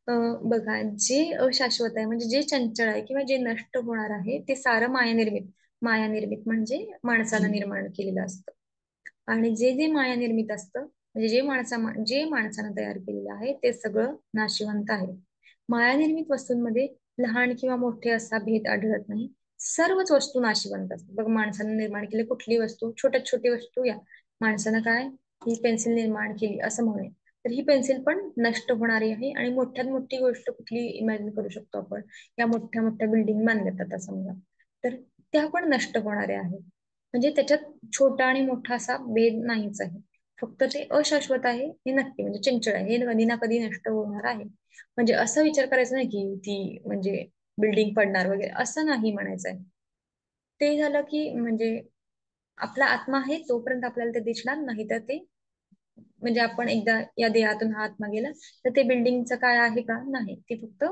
बघा, जे अशाश्वत आहे म्हणजे जे चंचल आहे किंवा जे नष्ट होणार आहे ते सारं माया निर्मित म्हणजे माणसाला निर्माण केलेलं असतं. आणि जे जे माया निर्मित असतं म्हणजे जे माणसानं तयार केलेलं आहे ते सगळं नाशिवंत आहे. माया निर्मित वस्तूंमध्ये लहान किंवा मोठे असा भेद आढळत नाही. सर्वच वस्तू नाशिवंत असतात. बघ, माणसानं निर्माण केली कुठली वस्तू, छोट्यात छोटी वस्तू या माणसानं काय, ही पेन्सिल निर्माण केली असं म्हणूया, तर ही पेन्सिल पण नष्ट होणारी आहे. आणि मोठ्यात मोठी गोष्ट कुठली इमॅजिन करू शकतो आपण, या मोठ्या मोठ्या बिल्डिंग बांधल्यात आता समजा, तर त्या पण नष्ट होणाऱ्या आहेत. म्हणजे त्याच्यात छोटा आणि मोठा असा भेद नाहीच आहे. फक्त ते अशाश्वत आहे हे नक्की, म्हणजे चंचल आहे हे कधी ना कधी नष्ट होणार आहे. म्हणजे असं विचार करायचा नाही की ती म्हणजे बिल्डिंग पडणार वगैरे, असं नाही म्हणायचं आहे. ते झालं की म्हणजे आपला आत्मा आहे तोपर्यंत आपल्याला ते दिसणार नाही, तर ते म्हणजे आपण एकदा या देहातून हा आत्मा गेला तर ते बिल्डिंगचं काय आहे का, नाही, ती फक्त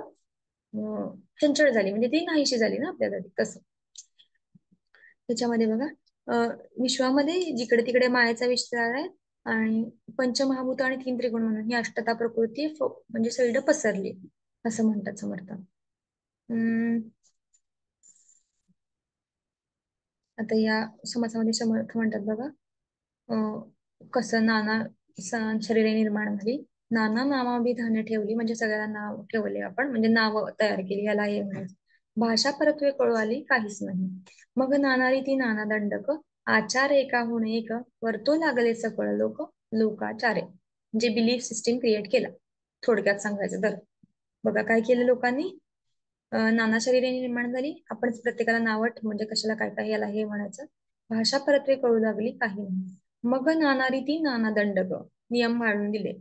चंचल झाली म्हणजे ती नाहीशी झाली ना आपल्याला तसं. त्याच्यामध्ये बघा, विश्वामध्ये जिकडे तिकडे मायेचा विस्तार आहे. आणि पंचमहाभूत आणि तीन त्रिगुण म्हणून ही अष्टता प्रकृती म्हणजे सगळीकडे पसरली, असं म्हणतात समर्थ. हम्म आता या समासामध्ये समर्थ म्हणतात बघा, कसं नाना शरीरे निर्माण झाली, नाना नामाभिधाने ठेवली म्हणजे सगळ्यांना नाव ठेवले आपण, म्हणजे नाव तयार केली, याला हे म्हणायचं. भाषा परत्वे कळू आली काहीच नाही, मग नाना रीती नाना दंडक, आचार एकाहून एक, वर्तो लागले सकळ लोक, लोकाचारे. म्हणजे बिलीफ सिस्टीम क्रिएट केला, थोडक्यात सांगायचं तर. बघा काय केलं लोकांनी, नाना शरीरे निर्माण झाली, आपण प्रत्येकाला नावं म्हणजे कशाला काय काय याला हे म्हणायचं. भाषा परत्वे कळू लागली काही नाही, मग नाना रीती नाना दंडक, नियम वाढून दिले,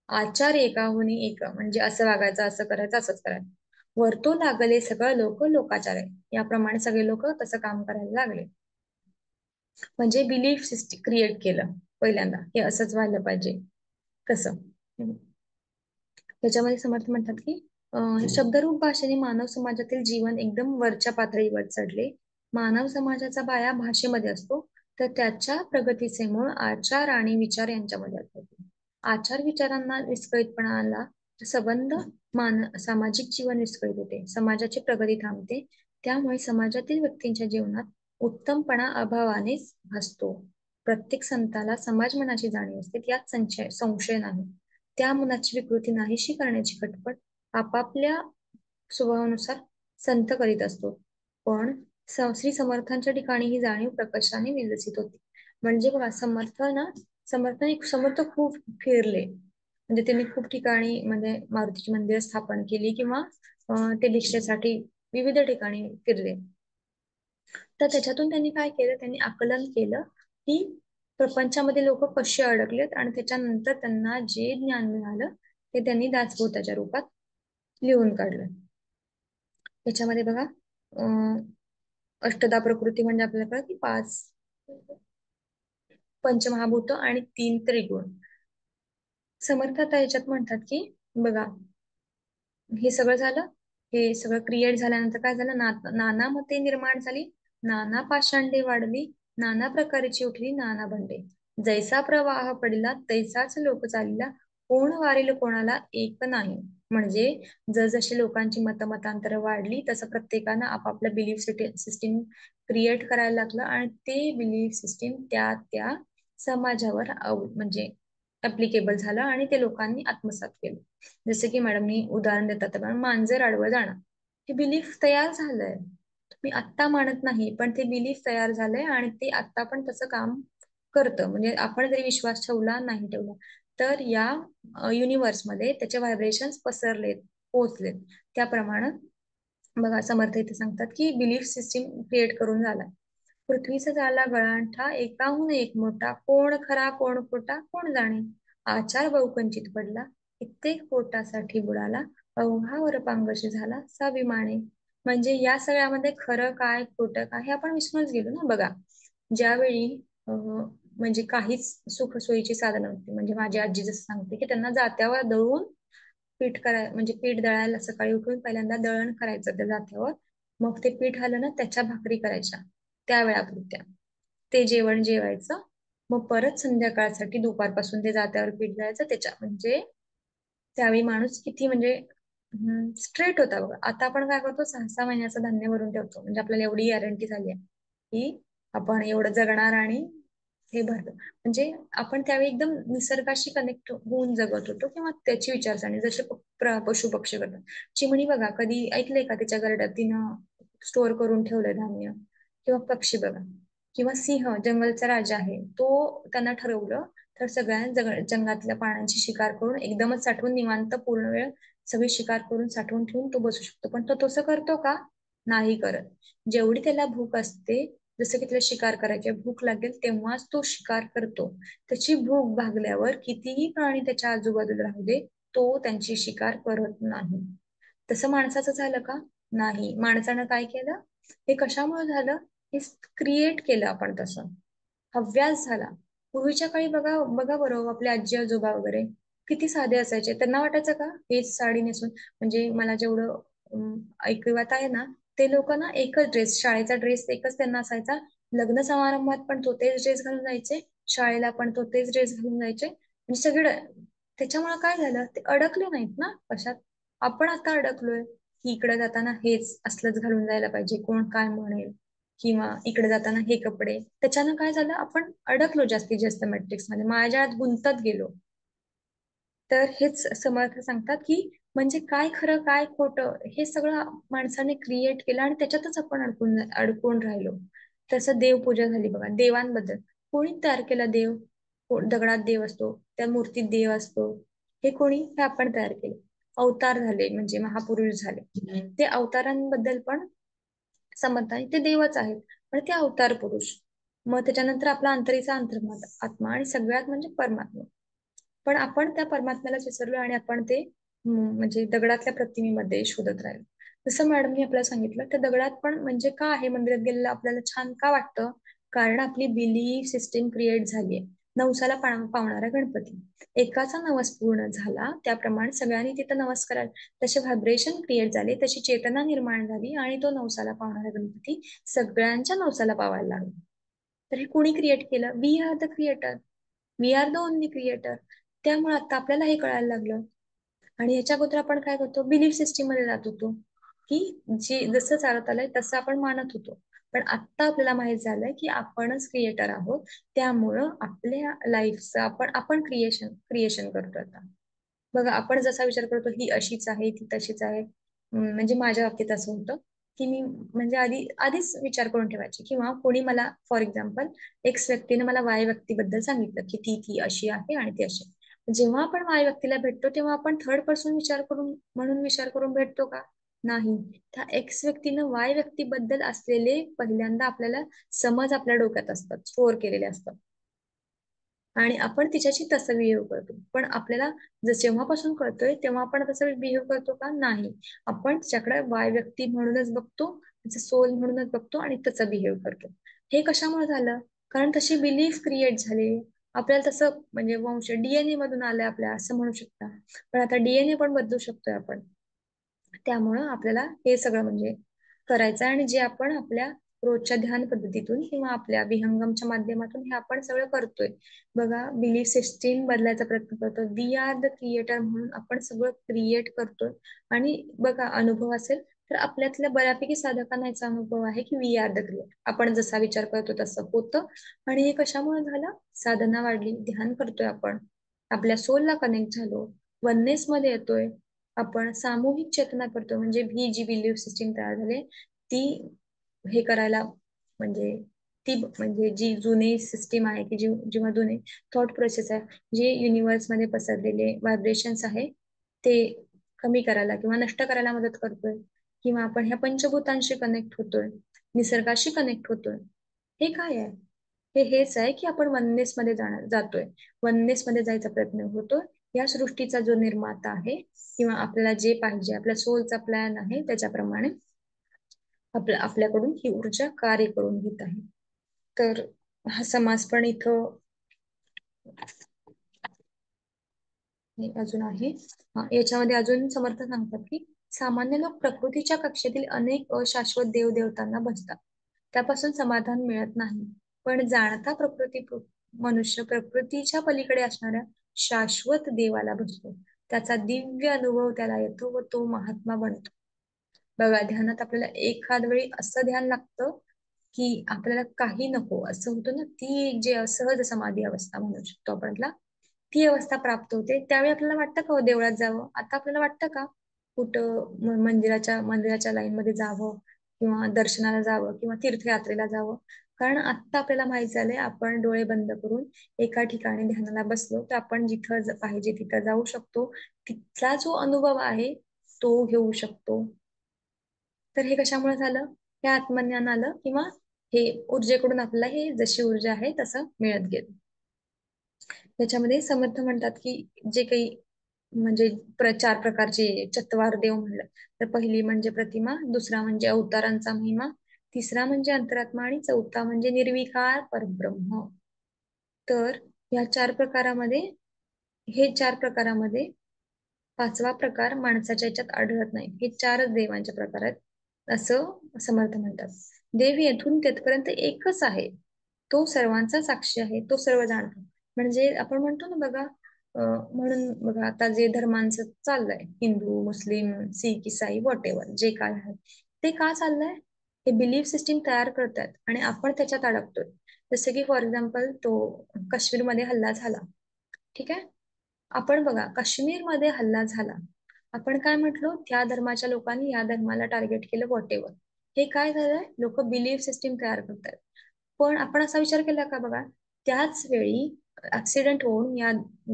आचार एकाहून एक म्हणजे असं वागायचं, असं करायचं, असंच करायचं. वर्तो लागले सगळं लोक लोकाचार आहे, याप्रमाणे सगळे लोक तसं काम करायला लागले. म्हणजे बिलीफ सिस्टीम क्रिएट केलं पहिल्यांदा, हे असंच व्हायला पाहिजे कसं. त्याच्यामध्ये समर्थ म्हणतात की शब्दरूप भाषेने मानव समाजातील जीवन एकदम वरच्या पातळीवर चढले. मानव समाजाचा पाया भाषेमध्ये असतो, तर त्याच्या प्रगतीचे मूळ आचार आणि विचार यांच्यामध्ये असतो. आचार विचारांना विस्कळीतपणा आला तर संबंध सामाजिक जीवन विस्कळीत होते, समाजाची प्रगती थांबते. त्यामुळे समाजातील व्यक्तींच्या जीवनात उत्तमपणा अभावानेच भासतो. प्रत्येक संताला समाज मनाची जाणीव असते, यात संशय नाही. त्या मनाची विकृती नाहीशी करण्याची खटपट आपापल्या स्वभावानुसार संत करीत असतो. पण श्री समर्थांच्या ठिकाणी ही जाणीव प्रकर्षाने विकसित होते. म्हणजे बघा, समर्थ खूप फिरले, म्हणजे त्यांनी खूप ठिकाणी म्हणजे मारुतीची मंदिर स्थापन केली किंवा ते दीक्षेसाठी विविध ठिकाणी फिरले. तर त्याच्यातून त्यांनी काय केलं, त्यांनी आकलन केलं की प्रपंचामध्ये लोक कसे अडकलेत, आणि त्याच्यानंतर त्यांना जे ज्ञान मिळालं ते त्यांनी दासबोधाच्या रूपात लिहून काढलं. त्याच्यामध्ये बघा, अष्टदा प्रकृती म्हणजे आपल्याला की पाच पंचमहाभूत आणि तीन त्रिगुण. समर्थ आता याच्यात म्हणतात की बघा, हे सगळं झालं, हे सगळं क्रिएट झाल्यानंतर काय झालं, नाना मते निर्माण झाली, नाना पाषांडे वाढली, नाना प्रकारची उठली नाना भांडे, जैसा प्रवाह पडला तैसाच लोक चालला, कोण वारील कोणाला एक नाही. म्हणजे जसजशी लोकांची मतमतांतर वाढली तसं प्रत्येकानं आपापलं बिलीफ सिस्टीम क्रिएट करायला लागलं, आणि ते बिलीफ सिस्टीम त्या त्या समाजावर म्हणजे ऍप्लिकेबल झालं आणि ते लोकांनी आत्मसात केलं. जसे की मॅडमनी उदाहरण देतात, मांजर आडवं जाणं, हे बिलीफ तयार झालंय. मी आत्ता मानत नाही, पण ते बिलीफ तयार झालंय आणि ते आत्ता पण तसं काम करतं. म्हणजे आपण जरी विश्वास ठेवला नाही ठेवला तर या युनिव्हर्समध्ये त्याचे व्हायब्रेशन्स पसरलेत, पोहोचलेत. त्याप्रमाणे बघा समर्थ इथे सांगतात की बिलीफ सिस्टीम क्रिएट करून झाला. पृथ्वीचा झाला गळांठा, एकाहून एक मोठा, कोण खरा कोण खोटा कोण जाणे. आचार बहुकंचित पडला, कित्येक पोटासाठी बुडाला, अवघावर पांगशी झाला स्वाभिमाने. म्हणजे या सगळ्यामध्ये खरं काय खोटं काय हे आपण विसरूनच गेलो ना. बघा ज्यावेळी म्हणजे काहीच सुखसोयीची साधनं होती, म्हणजे माझी आजी जसं सांगते की त्यांना जात्यावर दळून म्हणजे पीठ दळायला सकाळी उठून पहिल्यांदा दळण करायचं त्या जात्यावर, मग ते पीठ आलं ना त्याच्या भाकरी करायच्या त्या वेळापुरत्या, ते जेवण जेवायचं, मग परत संध्याकाळसाठी दुपारपासून ते जात्यावर पीठ दळायचं त्याच्या. म्हणजे त्यावेळी माणूस किती म्हणजे स्ट्रेट होता बघा. आता आपण काय करतो, 6-6 महिन्याचं धान्य भरून ठेवतो, म्हणजे आपल्याला एवढी गॅरंटी झाली आहे की आपण एवढं जगणार आणि हे भरलं. म्हणजे आपण त्यावेळी एकदम निसर्गाशी कनेक्ट होऊन जगत होतो, किंवा त्याची विचारसरणी जसे पशु पक्षी करतात. चिमणी बघा, कधी ऐकलंय का तिच्या घरट्यात तिनं स्टोअर करून ठेवलंय धान्य? किंवा पक्षी बघा, किंवा सिंह जंगलचा राजा आहे, तो त्यांना ठरवलं तर सगळ्या जंगलातल्या प्राण्यांची शिकार करून एकदमच साठवून निवांत पूर्ण वेळ सगळी शिकार करून साठवून ठेवून तो बसू शकतो. पण तो तसं करतो का? नाही करत. जेवढी त्याला भूक असते, जसं की त्याला शिकार करायची भूक लागेल तेव्हाच तो शिकार करतो. त्याची भूक भागल्यावर कितीही प्राणी त्याच्या आजूबाजूला राहू दे, तो त्यांची शिकार करत नाही. तसं माणसाचं झालं का? नाही. माणसानं काय केलं? हे कशामुळे झालं? हे क्रिएट केलं आपण तसं, हव्यास झाला. पूर्वीच्या काळी बघा बघा बरं, आपले आजी आजोबा वगैरे किती साधे असायचे. त्यांना वाटायचं का हेच साडी नेसून, म्हणजे मला जेवढं ऐकिवात आहे ना, ते लोक ना एकच ड्रेस, शाळेचा ड्रेस एकच त्यांना असायचा. लग्न समारंभात पण तो तेच ड्रेस घालून जायचे, शाळेला पण तो तेच ड्रेस घालून जायचे. म्हणजे सगळं. त्याच्यामुळे काय झालं, ते अडकले नाहीत ना कशात. आपण आता अडकलोय की इकडे जाताना हेच असलंच घालून जायला पाहिजे, कोण काय म्हणेल, किंवा इकडे जाताना हे कपडे. त्याच्यानं काय झालं, आपण अडकलो जास्तीत जास्त मॅट्रिक्स मध्ये, मायाजाळात गुंतत गेलो. तर हेच समर्थ सांगतात की म्हणजे काय खरं काय खोटं हे सगळं माणसाने क्रिएट केलं आणि त्याच्यातच आपण अडकून अडकून राहिलो. तसं देवपूजा झाली बघा. देवांबद्दल कोणी तयार केला देव? दगडात देव असतो, त्या मूर्तीत देव असतो, हे कोणी? हे आपण तयार केले. अवतार झाले म्हणजे महापुरुष झाले, ते अवतारांबद्दल पण समजताना ते देवच आहेत, पण ते अवतार पुरुष. मग त्याच्यानंतर आपला अंतरीचा आत्मा आणि सगळ्यात म्हणजे परमात्मा. पण आपण त्या परमात्म्याला विसरलो आणि आपण ते म्हणजे दगडातल्या प्रतिमेमध्ये शोधत राहिलो. जसं मॅडमनी आपल्याला सांगितलं, त्या दगडात पण म्हणजे का आहे मंदिरात गेलेलं आपल्याला छान का वाटतं? कारण आपली बिलीफ सिस्टीम क्रिएट झाली आहे. नवसाला पावणारा गणपती, एकाचा नवस पूर्ण झाला त्याप्रमाणे सगळ्यांनी तिथं नवस करायला, तसे व्हायब्रेशन क्रिएट झाले, तशी चेतना निर्माण झाली आणि तो नवसाला पावणारा गणपती सगळ्यांच्या नवसाला पावायला लागला. तर हे कोणी क्रिएट केलं? We are the creator, we are the only creator. त्यामुळे आता आपल्याला हे कळायला लागलं. आणि याच्या अगोदर आपण काय करतो, बिलीफ सिस्टीम मध्ये जात होतो की जे जसं चालत आलंय तसं आपण मानत होतो. पण आता आपल्याला माहित झालंय की आपणच क्रिएटर आहोत, त्यामुळं आपल्या लाईफचं आपण आपण क्रिएशन क्रिएशन करतो आता. बघा आपण जसा विचार करतो ही अशीच आहे ती तशीच आहे, म्हणजे माझ्या बाबतीत असं होतं की मी म्हणजे आधीच विचार करून ठेवायचे, किंवा कोणी मला फॉर एक्झाम्पल एक्स व्यक्तीने मला वाय व्यक्तीबद्दल सांगितलं की ती अशी आहे आणि ती अशी. जेव्हा आपण वाय व्यक्तीला भेटतो तेव्हा आपण थर्ड पर्सन विचार करून भेटतो का? नाही. त्या एक्स व्यक्तीनं वाय व्यक्तीबद्दल असलेले पहिल्यांदा आपल्याला समज आपल्या डोक्यात असतात, स्टोअर केलेले असतात, आणि आपण तिच्याशी तसं बिहेव करतो. पण आपल्याला जेव्हापासून कळतोय तेव्हा आपण तसं बिहेव करतो का? नाही. आपण तिच्याकडे वाय व्यक्ती म्हणूनच बघतो, तिचं सोल म्हणूनच बघतो आणि तसं बिहेव करतो. हे कशामुळे झालं? कारण तशी बिलीफ क्रिएट झाली. आपल्याला तसं म्हणजे वंश डीएनए मधून आलंय आपल्या, असं म्हणू शकता. पण आता डीएनए पण बदलू शकतोय आपण. त्यामुळं आपल्याला हे सगळं म्हणजे करायचं आहे, आणि जे आपण आपल्या रोजच्या ध्यान पद्धतीतून किंवा आपल्या विहंगमच्या माध्यमातून हे आपण सगळं करतोय. बघा बिलीफ सिस्टीम बदलायचा प्रयत्न करतो, वी आर द क्रिएटर म्हणून आपण सगळं क्रिएट करतोय. आणि बघा अनुभव असेल तर आपल्यातल्या बऱ्यापैकी साधकांना याचा अनुभव आहे की वी आर द क्रिएटर, आपण जसा विचार करतो तसं होतं. आणि हे कशामुळे झालं? साधना वाढली, ध्यान करतोय आपण, आपल्या सोलला कनेक्ट झालो, वननेस मध्ये येतोय, आपण सामूहिक चेतना करतो, म्हणजे ही जी बिलीफ सिस्टीम तयार झाली ती हे करायला, म्हणजे ती म्हणजे जी जुनी सिस्टीम आहे की जेव्हा जुने थॉट प्रोसेस आहे, जे युनिव्हर्स मध्ये पसरलेले व्हायब्रेशन्स आहे ते कमी करायला किंवा नष्ट करायला मदत करतोय, किंवा आपण ह्या पंचभूतांशी कनेक्ट होतोय, निसर्गाशी कनेक्ट होतोय. हे काय आहे? हे हेच आहे की आपण वननेस मध्ये जातोय, वननेस मध्ये जायचा प्रयत्न होतोय. या सृष्टीचा जो निर्माता आहे किंवा आपल्याला जे पाहिजे, आपल्या सोलचा प्लॅन आहे त्याच्याप्रमाणे आपल्याकडून ही ऊर्जा कार्य करून घेत आहे. तर हा समाज पण इथं अजून आहे. याच्यामध्ये अजून समर्थ सांगतात की सामान्य लोक प्रकृतीच्या कक्षेतील अनेक अशाश्वत देवदेवतांना भजतात, त्यापासून समाधान मिळत नाही. पण जाणता मनुष्य प्रकृतीच्या पलीकडे असणाऱ्या शाश्वत देवाला भजतो, त्याचा दिव्य अनुभव त्याला येतो व तो महात्मा बनतो. बघा, ध्यानात आपल्याला एखाद वेळी असं ध्यान लागतं की आपल्याला काही नको असं होतं ना, ती जे असहज समाधी अवस्था म्हणू शकतो आपण त्याला, ती अवस्था प्राप्त होते. त्यावेळी आपल्याला वाटतं का हो देवळात जावं? आता आपल्याला वाटतं का कुठं मंदिराच्या लाईन मध्ये जावं किंवा दर्शनाला जावं किंवा तीर्थयात्रेला जावं? कारण आता आपल्याला माहित झालंय, आपण डोळे बंद करून एका ठिकाणी ध्यानाला बसलो तर आपण जिथं पाहिजे तिथं जाऊ शकतो, तिथला जो अनुभव आहे तो घेऊ शकतो. तर हे कशामुळे झालं? हे आत्मज्ञान आलं किंवा हे ऊर्जेकडून आपल्याला हे जशी ऊर्जा आहे तसं मिळत गेलं. त्याच्यामध्ये समर्थ म्हणतात की जे काही म्हणजे चार प्रकारचे चत्वार देव म्हणलं तर पहिली म्हणजे प्रतिमा, दुसरा म्हणजे अवतारांचा महिमा, तिसरा म्हणजे अंतरात्मा आणि चौथा म्हणजे निर्विकार परब्रह्म. तर या चार प्रकारामध्ये, हे चार प्रकारामध्ये पाचवा प्रकार माणसाच्या याच्यात आढळत नाही. हे चारच देवांचे प्रकार आहेत असं समर्थ म्हणतात. देव येथून तेथपर्यंत एकच आहे, तो सर्वांचा साक्षी आहे, तो सर्व जाणतो. म्हणजे आपण म्हणतो ना बघा, म्हणून बघा आता जे धर्मांचं चाललंय, हिंदू, मुस्लिम, सिख, इसाई, व्हॉट एव्हर जे काय आहे, ते का चाललंय? हे बिलीफ सिस्टीम तयार करतात आणि आपण त्याच्यात अडकतोय. जसं की फॉर एक्झाम्पल तो काश्मीरमध्ये हल्ला झाला, ठीक आहे. आपण बघा, काश्मीरमध्ये हल्ला झाला, आपण काय म्हटलो? त्या धर्माच्या लोकांनी या धर्माला टार्गेट केलं, व्हॉट एव्हर. हे काय झालंय? लोक बिलीफ सिस्टीम तयार करतात. पण आपण असा विचार केला का बघा, त्याच वेळी ऍक्सिडेंट होऊन या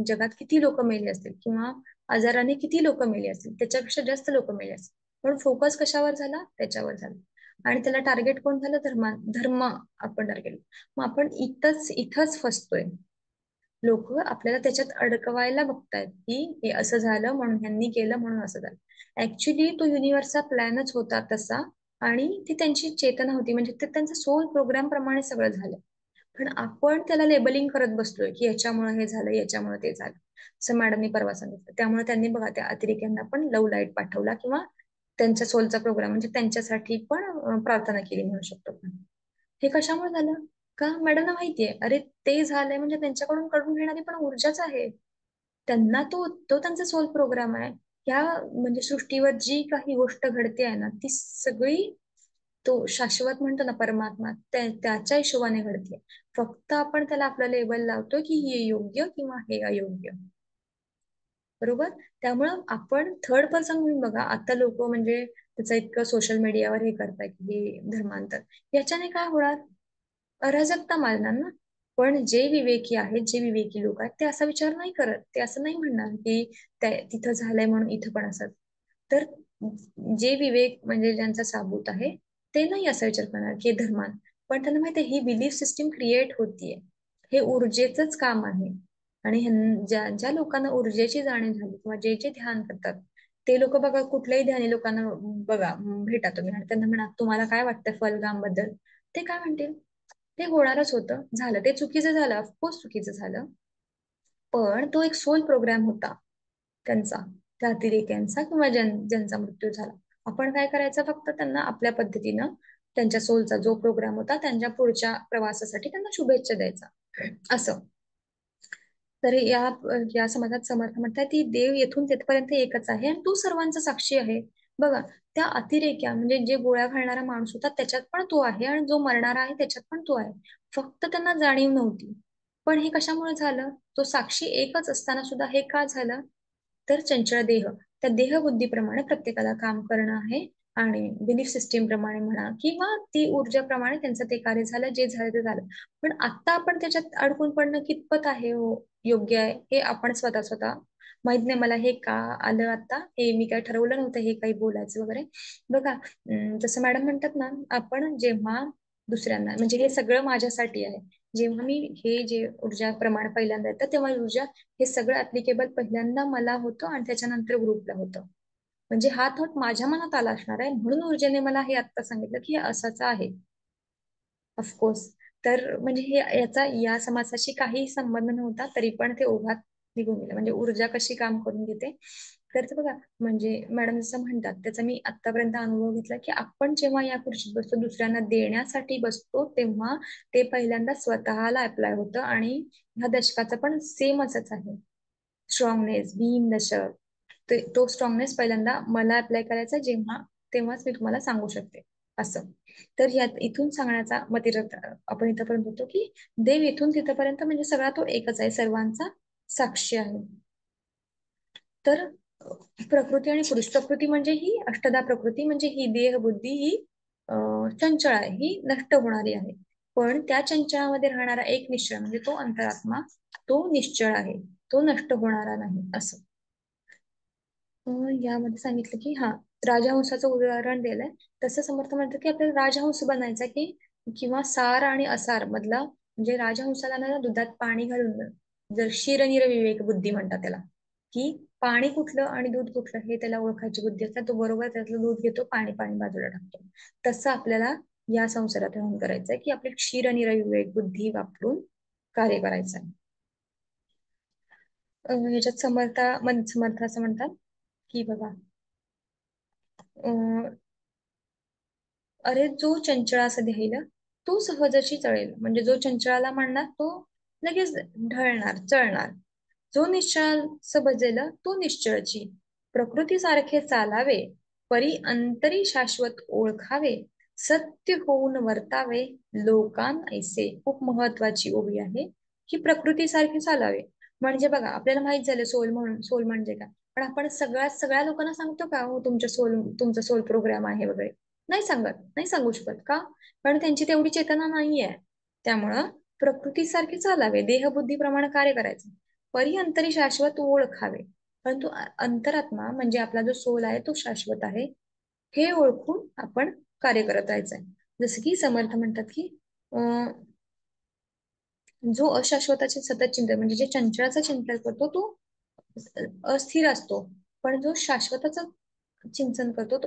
जगात किती लोक मेले असतील किंवा आजाराने किती लोक मेले असतील, त्याच्यापेक्षा जास्त लोक मेले असतील. पण फोकस कशावर झाला? त्याच्यावर झाला. आणि त्याला टार्गेट कोण झालं? धर्म आपण टार्गेट. मग आपण इथंच फसतोय. लोक आपल्याला त्याच्यात अडकवायला बघतायत की हे असं झालं म्हणून ह्यांनी केलं म्हणून असं झालं. ऍक्च्युली तो युनिव्हर्सचा प्लॅनच होता तसा, आणि ती त्यांची चेतना होती, म्हणजे ते त्यांचा सोल प्रोग्राम प्रमाणे सगळं झालं. पण आपण त्याला लेबलिंग करत बसलोय की याच्यामुळे हे झालं, याच्यामुळे ते झालं. असं मॅडमनी परवा सांगितलं. त्यामुळे त्यांनी बघा त्या अतिरेक्यांना पण लव्ह लाईट पाठवला किंवा त्यांच्या सोलचा प्रोग्राम म्हणजे त्यांच्यासाठी पण प्रार्थना केली म्हणू शकतो आपण. हे कशामुळे झालं? का मॅडमना माहितीये, अरे ते झालंय म्हणजे त्यांच्याकडून कडून घेणारी पण ऊर्जाच आहे. त्यांना तो तो त्यांचा सोल प्रोग्राम आहे. या म्हणजे सृष्टीवर जी काही गोष्ट घडते आहे ना, ती सगळी तो शाश्वत म्हणतो ना परमात्मा, त्याच्या हिशोबाने घडते. फक्त आपण त्याला आपला लेबल लावतो की हे योग्य किंवा हे अयोग्य. बरोबर? त्यामुळं आपण थर्ड पर्सन म्हणून बघा, आता लोक म्हणजे त्याचं इतकं सोशल मीडियावर हे करताय की हे धर्मांतर, याच्याने काय होणार? अराजकता मारणार ना. पण जे विवेकी आहेत, जे विवेकी लोक आहेत, ते असा विचार नाही करत. ते असं नाही म्हणणार की तिथं झालंय म्हणून इथं पण असत. तर जे विवेक म्हणजे ज्यांचा साबूत आहे, ते नाही असा विचार करणार की धर्मान. पण त्यांना माहिती आहे ही बिलीफ सिस्टीम क्रिएट होतीये, हे ऊर्जेचंच काम आहे. आणि ज्या ज्या लोकांना ऊर्जेची जाणीव झाली किंवा जे जे ध्यान करतात, ते लोक बघा, कुठल्याही ध्यानी लोकांना बघा, भेटा तुम्ही आणि त्यांना म्हणा तुम्हाला काय वाटतं फलगाम बद्दल, ते काय म्हणतील? ते होणारच होतं, झालं ते चुकीचं झालं, ऑफकोर्स चुकीचं झालं. पण तो एक सोल प्रोग्राम होता त्यांचा, त्या अतिरेक्यांचा किंवा ज्यांचा मृत्यू झाला. आपण काय करायचं? फक्त त्यांना आपल्या पद्धतीनं त्यांच्या सोलचा जो प्रोग्राम होता त्यांच्या पुढच्या प्रवासासाठी त्यांना शुभेच्छा द्यायचा, असं. तर या समाजात समर्थ म्हणतात की देव येथून तिथपर्यंत एकच आहे आणि तो सर्वांचा साक्षी आहे. बघा, त्या अतिरेक्या म्हणजे जे गोळ्या घालणारा माणूस होता त्याच्यात पण तो आहे आणि जो मरणारा आहे त्याच्यात पण तो आहे. फक्त त्यांना जाणीव नव्हती. पण हे कशामुळे झालं? तो साक्षी एकच असताना सुद्धा हे का झालं? तर चंचल देह, त्या देहबुद्धीप्रमाणे प्रत्येकाला काम करणं आहे आणि बिलीफ सिस्टीम प्रमाणे म्हणा किंवा ती ऊर्जाप्रमाणे त्यांचं ते कार्य झालं, जे झालं ते झालं. पण आता आपण त्याच्यात अडकून पडणं कितपत आहे हो योग्य आहे हे आपण स्वतः माहित नाही. मला हे का आलं आता, हे मी काय ठरवलं नव्हतं हे काही बोलायचं वगैरे. बघा, जसं मॅडम म्हणतात ना, आपण जेव्हा दुसऱ्यांना, म्हणजे हे सगळं माझ्यासाठी आहे, जेव्हा मी हे जे ऊर्जा प्रमाण पहिल्यांदा येतं तेव्हा ऊर्जा हे सगळं ऍप्लिकेबल पहिल्यांदा मला होतं आणि त्याच्यानंतर ग्रुपला होतं. म्हणजे हा थॉट माझ्या मनात आला असणार आहे, म्हणून ऊर्जेने मला हे आत्ता सांगितलं की हे असंच आहे. ऑफकोर्स. तर म्हणजे हे याचा या समासाशी काही संबंध नव्हता, तरी पण ते ओघात निघून गेलं. म्हणजे ऊर्जा कशी काम करून घेते. तर ते बघा, म्हणजे मॅडम जसं म्हणतात त्याचा मी आतापर्यंत अनुभव घेतला की आपण जेव्हा या खुर्चीत बसतो दुसऱ्यांना देण्यासाठी बसतो, तेव्हा ते पहिल्यांदा स्वतःला अप्लाय होतं. आणि ह्या दशकाचं पण सेम असंच आहे. स्ट्रॉंगनेस, भीम दशक, तो स्ट्रॉंगनेस पहिल्यांदा मला अप्लाय करायचा जेव्हा, तेव्हाच मी तुम्हाला सांगू शकते असं. तर यात इथून सांगण्याचा मतिरथ आपण इथपर्यंत होतो की देव इथून तिथपर्यंत म्हणजे सगळा तो एकच आहे, सर्वांचा साक्षी आहे. तर प्रकृती आणि पुरुष प्रकृती म्हणजे ही अष्टधा प्रकृती, म्हणजे ही देह बुद्धी ही चंचळ आहे, ही नष्ट होणारी आहे. पण त्या चंचळामध्ये राहणारा एक निश्चळ म्हणजे तो अंतरात्मा, तो निश्चळ आहे, तो नष्ट होणारा नाही असं. यामध्ये सांगितलं की हा राजहंसाचं उदाहरण दिलंय. तसं समर्थ म्हणतात की आपल्याला राजहंस बनायचा की किंवा सार आणि असार मधला, म्हणजे राजहंसाला ना दुधात पाणी घालून, जर शिरनिर विवेक बुद्धी म्हणतात त्याला, की पाणी कुठलं आणि दूध कुठलं हे त्याला ओळखायची बुद्धी असते. तो बरोबर त्यातलं दूध घेतो, पाणी पाणी बाजूला टाकतो. तसं आपल्याला या संसारात राहून करायचंय की आपली क्षीरनिर विवेक बुद्धी वापरून कार्य करायचं आहे. ह्याच्यात समर्थ असं म्हणतात की बघा, अं, अरे जो चंचळास ध्येय तो सहजशी चळेल. म्हणजे जो चंचळाला म्हणणार तो लगेच ढळणार, चळणार. जो निश्चळास भजेल तो निश्चळची. प्रकृती सारखे चालावे, परी अंतरी शाश्वत ओळखावे. सत्य होऊन वर्तावे, लोकान ऐसे. खूप महत्वाची ओवी आहे की प्रकृती सारखे चालावे. म्हणजे बघा, आपल्याला माहित झालं सोल म्हणून, सोल म्हणजे काय. पण आपण सगळ्या लोकांना सांगतो का हो तुमचा सोल प्रोग्राम आहे वगैरे? नाही सांगत, नाही सांगू शकत का? कारण त्यांची तेवढी चेतना नाहीये. त्यामुळं प्रकृतीसारखे चालावे, देहबुद्धीप्रमाणे कार्य करायचं. परी अंतरी शाश्वत ओळखावे. परंतु अंतरात्मा म्हणजे आपला जो सोल आहे तो शाश्वत आहे, हे ओळखून आपण कार्य करत राहायचंय. जसं की समर्थ म्हणतात की अं, जो अशाश्वताचे सतत चिंतन, म्हणजे जे चंचळाचं चिंतन करतो तो अस्थिर असतो. पण जो शाश्वताचं चिंतन करतो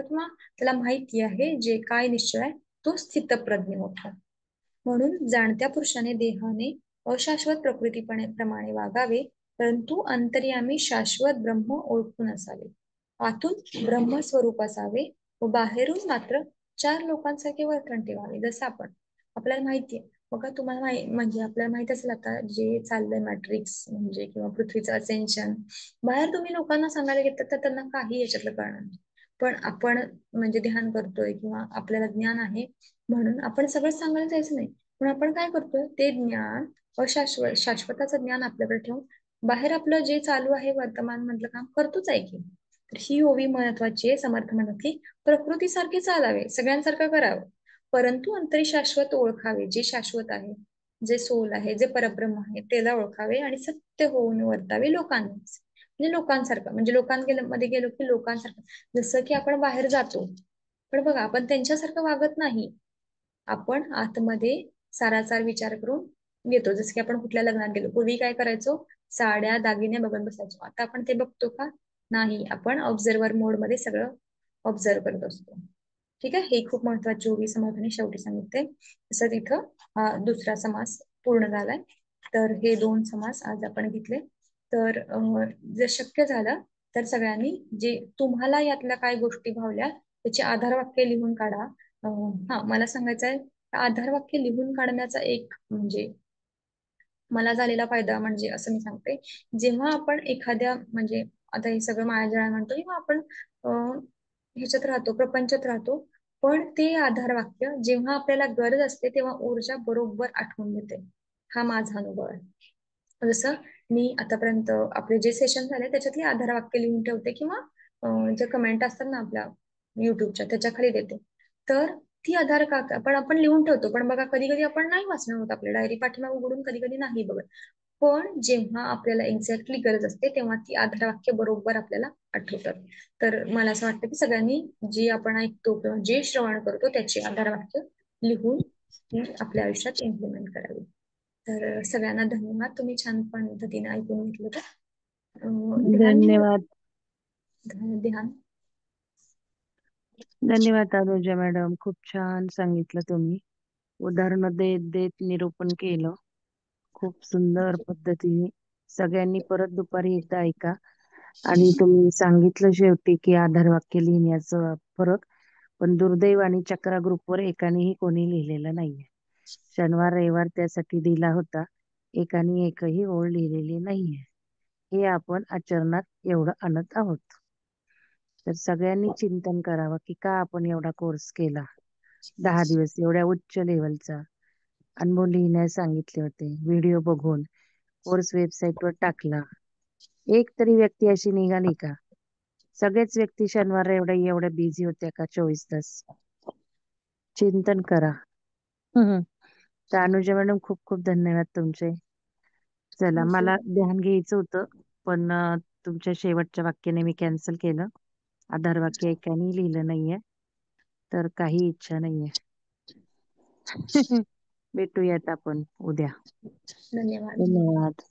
किंवा त्याला माहिती आहे जे काय निश्चय आहे, तो स्थितप्रज्ञ होता. म्हणून जाणत्या पुरुषाने देहाने अशाश्वत प्रमाणे वागावे, परंतु अंतर्यामी शाश्वत ब्रह्म ओळखून असावे. आतून ब्रह्मस्वरूप असावे व बाहेरून मात्र चार लोकांसारखे वर्तन ठेवावे. जसं आपल्याला माहितीये बघा, तुम्हाला म्हणजे आपल्याला माहित असेल आता जे चाललंय मॅट्रिक्स म्हणजे किंवा पृथ्वीचं असेन्शन, बाहेर तुम्ही लोकांना सांगायला घेतात तर त्यांना काही याच्यातलं कळणार नाही. पण आपण म्हणजे ध्यान करतोय किंवा आपल्याला ज्ञान आहे म्हणून आपण सगळं सांगायला जायचं नाही. पण आपण काय करतोय, ते ज्ञान शाश्वताचं ज्ञान आपल्याकडे ठेवून बाहेर आपलं जे चालू आहे वर्तमान मधलं काम करतोच आहे की. तर ही ओवी महत्वाची आहे. समर्थ म्हणत की प्रकृतीसारखे चालावे, सगळ्यांसारखं करावं, परंतु अंतरी शाश्वत ओळखावे. जे शाश्वत आहे, जे सोल आहे, जे परब्रह्म आहे त्याला ओळखावे आणि सत्य होऊन वर्तावे लोकांना. म्हणजे लोकांसारखं, म्हणजे लोकांमध्ये गेलो की लोकांसारखं. जसं की आपण बाहेर जातो, पण बघा आपण त्यांच्यासारखं वागत नाही. आपण आतमध्ये सारासार विचार करून घेतो. जसं की आपण कुठल्या लग्नात गेलो, पूर्वी काय करायचो, साड्या दागिने बघत बसायचो. आता आपण ते बघतो का? नाही. आपण ऑब्झर्वर मोड मध्ये सगळं ऑब्झर्व करत असतो. ठीक आहे. हे खूप महत्वाची ओवी समर्थाने शेवटी सांगितले. तसंच इथं दुसरा समास पूर्ण झालाय. तर हे दोन समास आज आपण घेतले. तर जर शक्य झालं तर सगळ्यांनी जे तुम्हाला यातल्या काय गोष्टी भावल्या त्याची आधार वाक्य लिहून काढा. हा मला सांगायचं आहे, आधार वाक्य लिहून काढण्याचा एक म्हणजे मला झालेला फायदा म्हणजे असं मी सांगते, जेव्हा आपण एखाद्या म्हणजे आता हे सगळं मायाजाळ म्हणतो किंवा आपण ह्याच्यात राहतो, प्रपंचात राहतो, पण ते आधार वाक्य जेव्हा आपल्याला गरज असते तेव्हा ऊर्जा बरोबर आठवून घेते. हा माझा अनुभव आहे. जसं मी आतापर्यंत आपले जे सेशन झाले त्याच्यातली आधार वाक्य लिहून ठेवते, किंवा जे कमेंट असतात ना आपल्या युट्यूबच्या त्याच्या खाली देते. तर ती आधार पण आपण लिहून ठेवतो, पण बघा कधी कधी आपण नाही वाचणार होत, आपल्या डायरी पाठीमागे उघडून कधी कधी नाही बघत. पण जेव्हा आपल्याला एक्झॅक्टली गरज असते तेव्हा ती आधार वाक्य बरोबर आपल्याला आठवतात. तर मला असं वाटतं की सगळ्यांनी जे आपण ऐकतो किंवा जे श्रवण करतो त्याची आधार वाक्य लिहून ती आपल्या आयुष्यात इम्प्लिमेंट करावी. तर सगळ्यांना धन्यवाद, तुम्ही छान पद्धतीने ऐकून घेतलं. तर ध्यान घ्या.
धन्यवाद.
ध्यान.
धन्यवाद अनुजा मॅडम, खूप छान सांगितलं तुम्ही. उदाहरण देत देत निरूपण केलं खूप सुंदर पद्धतीने. सगळ्यांनी परत दुपारी एकदा ऐका. आणि तुम्ही सांगितलं शेवटी की आधार वाक्य लिहिण्याचं फरक. पण दुर्दैवाने चक्रा ग्रुपवर एकानेही कोणी लिहिलेलं नाहीये. शनिवार रविवार त्यासाठी दिला होता, एकाने एकही ओळ लिहिलेली नाहीये. हे आपण आचरणात एवढं आणत आहोत. तर सगळ्यांनी चिंतन करावं की का आपण एवढा कोर्स केला, 10 दिवस एवढ्या उच्च लेवलचा. अनुभव लिहिण्यास सांगितले होते, व्हिडिओ बघून कोर्स वेबसाईटवर टाकला. एक तरी व्यक्ती अशी निघाली का? सगळेच व्यक्ती शनिवार एवढ्या एवढ्या बिझी होत्या का 24 तास? चिंतन करा. हम्म. तर अनुजा मॅडम खूप खूप धन्यवाद तुमचे. चला,
थँक्यू.
मला ध्यान घ्यायचं होतं, पण तुमच्या शेवटच्या वाक्याने मी कॅन्सल केलं. आधार वाक्य एकाने लिहिलं नाहीये, तर काही इच्छा नाहीये. भेटूयात आपण उद्या.
धन्यवाद.
धन्यवाद.